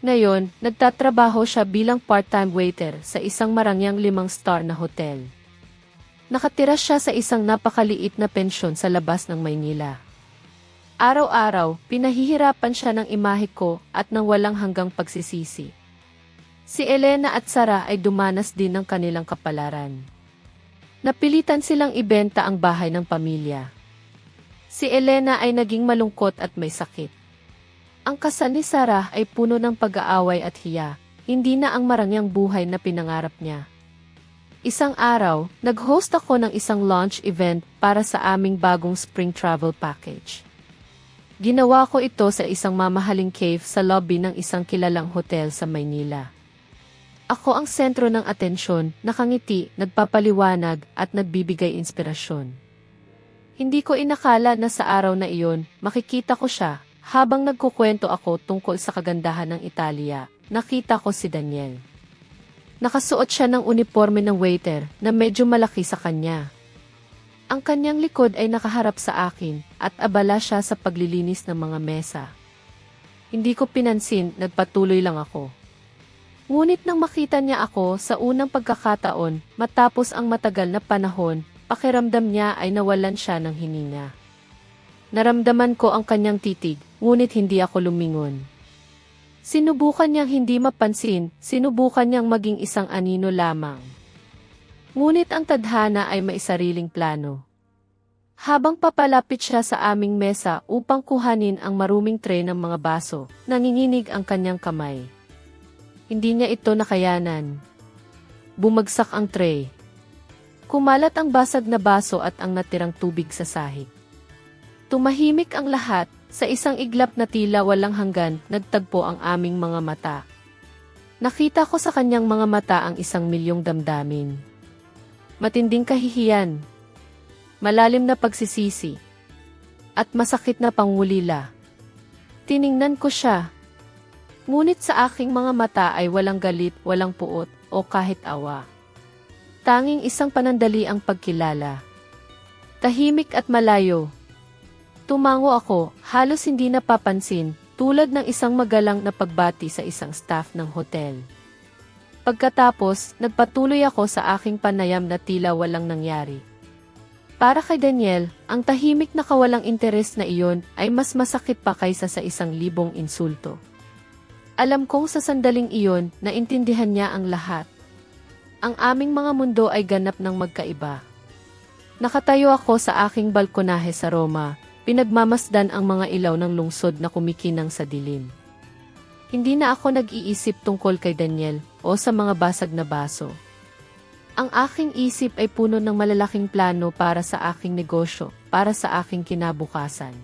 Ngayon, nagtatrabaho siya bilang part-time waiter sa isang marangyang 5-star na hotel. Nakatira siya sa isang napakaliit na pensyon sa labas ng Maynila. Araw-araw, pinahihirapan siya ng imahe ko at ng walang hanggang pagsisisi. Si Elena at Sarah ay dumanas din ng kanilang kapalaran. Napilitan silang ibenta ang bahay ng pamilya. Si Elena ay naging malungkot at may sakit. Ang kasal ni Sarah ay puno ng pag-aaway at hiya, hindi na ang marangyang buhay na pinangarap niya. Isang araw, nag-host ako ng isang launch event para sa aming bagong spring travel package. Ginawa ko ito sa isang mamahaling cave sa lobby ng isang kilalang hotel sa Maynila. Ako ang sentro ng atensyon, nakangiti, nagpapaliwanag at nagbibigay inspirasyon. Hindi ko inakala na sa araw na iyon, makikita ko siya, habang nagkukwento ako tungkol sa kagandahan ng Italia, nakita ko si Daniel. Nakasuot siya ng uniforme ng waiter na medyo malaki sa kanya. Ang kanyang likod ay nakaharap sa akin at abala siya sa paglilinis ng mga mesa. Hindi ko pinansin, nagpatuloy lang ako. Ngunit nang makita niya ako sa unang pagkakataon, matapos ang matagal na panahon, pakiramdam niya ay nawalan siya ng hininga. Naramdaman ko ang kanyang titig, ngunit hindi ako lumingon. Sinubukan niyang hindi mapansin, sinubukan niyang maging isang anino lamang. Ngunit ang tadhana ay may sariling plano. Habang papalapit siya sa aming mesa upang kuhanin ang maruming tray ng mga baso, nanginginig ang kanyang kamay. Hindi niya ito nakayanan. Bumagsak ang tray. Kumalat ang basag na baso at ang natirang tubig sa sahig. Tumahimik ang lahat, sa isang iglap na tila walang hanggan, nagtagpo ang aming mga mata. Nakita ko sa kanyang mga mata ang 1,000,000 damdamin. Matinding kahihiyan, malalim na pagsisisi, at masakit na pangulila. Tiningnan ko siya. Ngunit sa aking mga mata ay walang galit, walang puot, o kahit awa. Tanging isang panandali ang pagkilala. Tahimik at malayo. Tumango ako, halos hindi napapansin, tulad ng isang magalang na pagbati sa isang staff ng hotel. Pagkatapos, nagpatuloy ako sa aking panayam na tila walang nangyari. Para kay Daniel, ang tahimik na kawalang interes na iyon ay mas masakit pa kaysa sa 1,000 insulto. Alam kong sa sandaling iyon, naintindihan niya ang lahat. Ang aming mga mundo ay ganap ng magkaiba. Nakatayo ako sa aking balkonahe sa Roma, pinagmamasdan ang mga ilaw ng lungsod na kumikinang sa dilim. Hindi na ako nag-iisip tungkol kay Daniel o sa mga basag na baso. Ang aking isip ay puno ng malalaking plano para sa aking negosyo, para sa aking kinabukasan.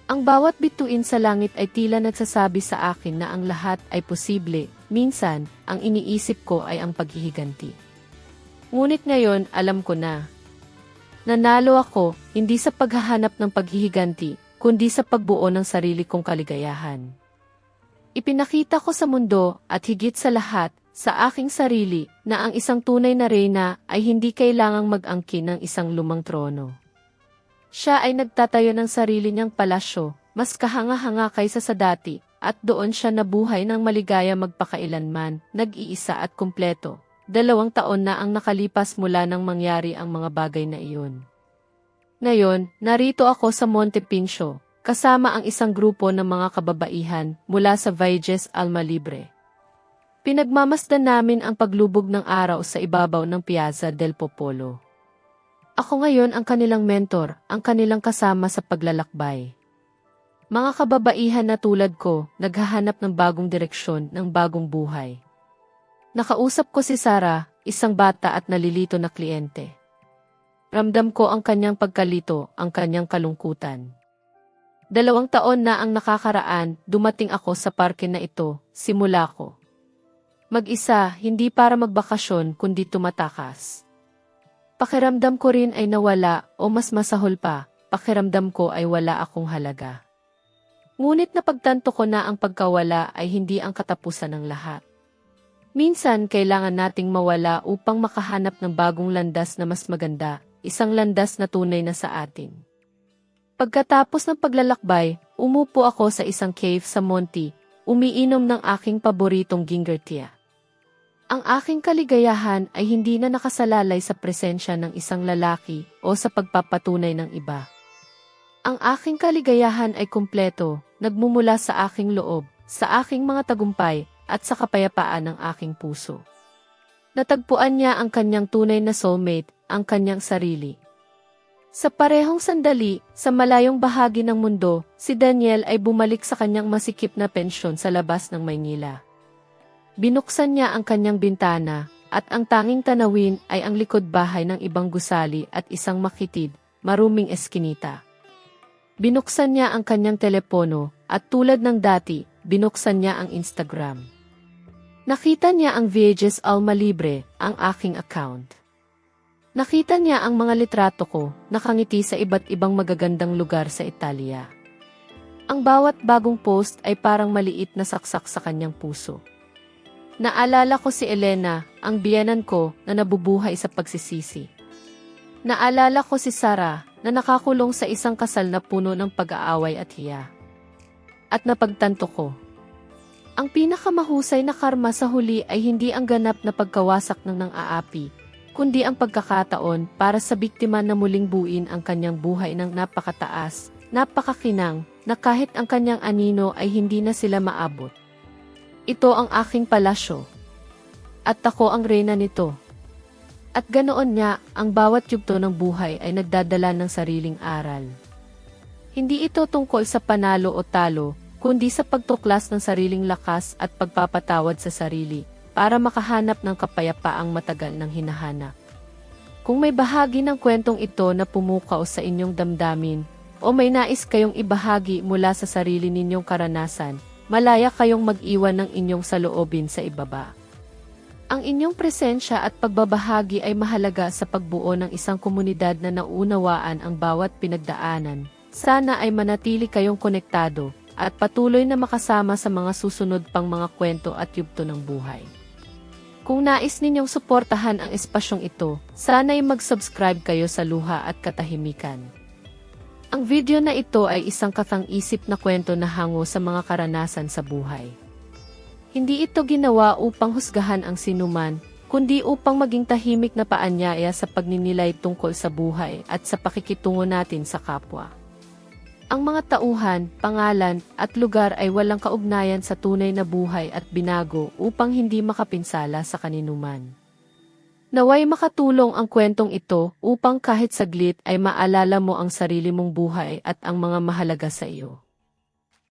Ang bawat bituin sa langit ay tila nagsasabi sa akin na ang lahat ay posible. Minsan, ang iniisip ko ay ang paghihiganti. Ngunit ngayon, alam ko na. Nanalo ako, hindi sa paghahanap ng paghihiganti, kundi sa pagbuo ng sarili kong kaligayahan. Ipinakita ko sa mundo, at higit sa lahat, sa aking sarili, na ang isang tunay na reyna ay hindi kailangang mag-angkin ng isang lumang trono. Siya ay nagtatayo ng sarili niyang palasyo, mas kahanga-hanga kaysa sa dati, at doon siya nabuhay ng maligaya magpakailanman, nag-iisa at kumpleto. 2 taon na ang nakalipas mula nang mangyari ang mga bagay na iyon. Ngayon, narito ako sa Monte Pincio, kasama ang isang grupo ng mga kababaihan mula sa Viges Alma Libre. Pinagmamasdan namin ang paglubog ng araw sa ibabaw ng Piazza del Popolo. Ako ngayon ang kanilang mentor, ang kanilang kasama sa paglalakbay. Mga kababaihan na tulad ko, naghahanap ng bagong direksyon, ng bagong buhay. Nakausap ko si Sarah, isang bata at nalilito na kliyente. Ramdam ko ang kanyang pagkalito, ang kanyang kalungkutan. 2 taon na ang nakakaraan, dumating ako sa parke na ito, simula ko. Mag-isa, hindi para magbakasyon kundi tumatakas. Pakiramdam ko rin ay nawala o mas masahol pa, pakiramdam ko ay wala akong halaga. Ngunit napagtanto ko na ang pagkawala ay hindi ang katapusan ng lahat. Minsan kailangan nating mawala upang makahanap ng bagong landas na mas maganda, isang landas na tunay na sa atin. Pagkatapos ng paglalakbay, umupo ako sa isang cave sa Monte, umiinom ng aking paboritong ginger tea. Ang aking kaligayahan ay hindi na nakasalalay sa presensya ng isang lalaki o sa pagpapatunay ng iba. Ang aking kaligayahan ay kumpleto, nagmumula sa aking loob, sa aking mga tagumpay, at sa kapayapaan ng aking puso. Natagpuan niya ang kanyang tunay na soulmate, ang kanyang sarili. Sa parehong sandali, sa malayong bahagi ng mundo, si Daniel ay bumalik sa kanyang masikip na pensyon sa labas ng Maynila. Binuksan niya ang kanyang bintana, at ang tanging tanawin ay ang likod bahay ng ibang gusali at isang makitid, maruming eskinita. Binuksan niya ang kanyang telepono, at tulad ng dati, binuksan niya ang Instagram. Nakita niya ang Viges Alma Libre, ang aking account. Nakita niya ang mga litrato ko, nakangiti sa iba't ibang magagandang lugar sa Italia. Ang bawat bagong post ay parang maliit na saksak sa kanyang puso. Naalala ko si Elena, ang biyenan ko, na nabubuhay sa pagsisisi. Naalala ko si Sarah, na nakakulong sa isang kasal na puno ng pag-aaway at hiya. At napagtanto ko, ang pinakamahusay na karma sa huli ay hindi ang ganap na pagkawasak ng nang-aapi, kundi ang pagkakataon para sa biktima na muling buuin ang kanyang buhay ng napakataas, napakakinang, na kahit ang kanyang anino ay hindi na sila maabot. Ito ang aking palasyo. At ako ang reyna nito. At ganoon nga, ang bawat yugto ng buhay ay nagdadala ng sariling aral. Hindi ito tungkol sa panalo o talo, kundi sa pagtuklas ng sariling lakas at pagpapatawad sa sarili, para makahanap ng kapayapaang matagal ng hinahanap. Kung may bahagi ng kwentong ito na pumukaw sa inyong damdamin, o may nais kayong ibahagi mula sa sarili ninyong karanasan, malaya kayong mag-iwan ng inyong saloobin sa ibaba. Ang inyong presensya at pagbabahagi ay mahalaga sa pagbuo ng isang komunidad na naunawaan ang bawat pinagdaanan. Sana ay manatili kayong konektado, at patuloy na makasama sa mga susunod pang mga kwento at yugto ng buhay. Kung nais ninyong suportahan ang espasyong ito, sana'y mag-subscribe kayo sa Luha at Katahimikan. Ang video na ito ay isang katang-isip na kwento na hango sa mga karanasan sa buhay. Hindi ito ginawa upang husgahan ang sinuman, kundi upang maging tahimik na paanyaya sa pagninilay tungkol sa buhay at sa pakikitungo natin sa kapwa. Ang mga tauhan, pangalan, at lugar ay walang kaugnayan sa tunay na buhay at binago upang hindi makapinsala sa kaninuman. Naway makatulong ang kwentong ito upang kahit saglit ay maalala mo ang sarili mong buhay at ang mga mahalaga sa iyo.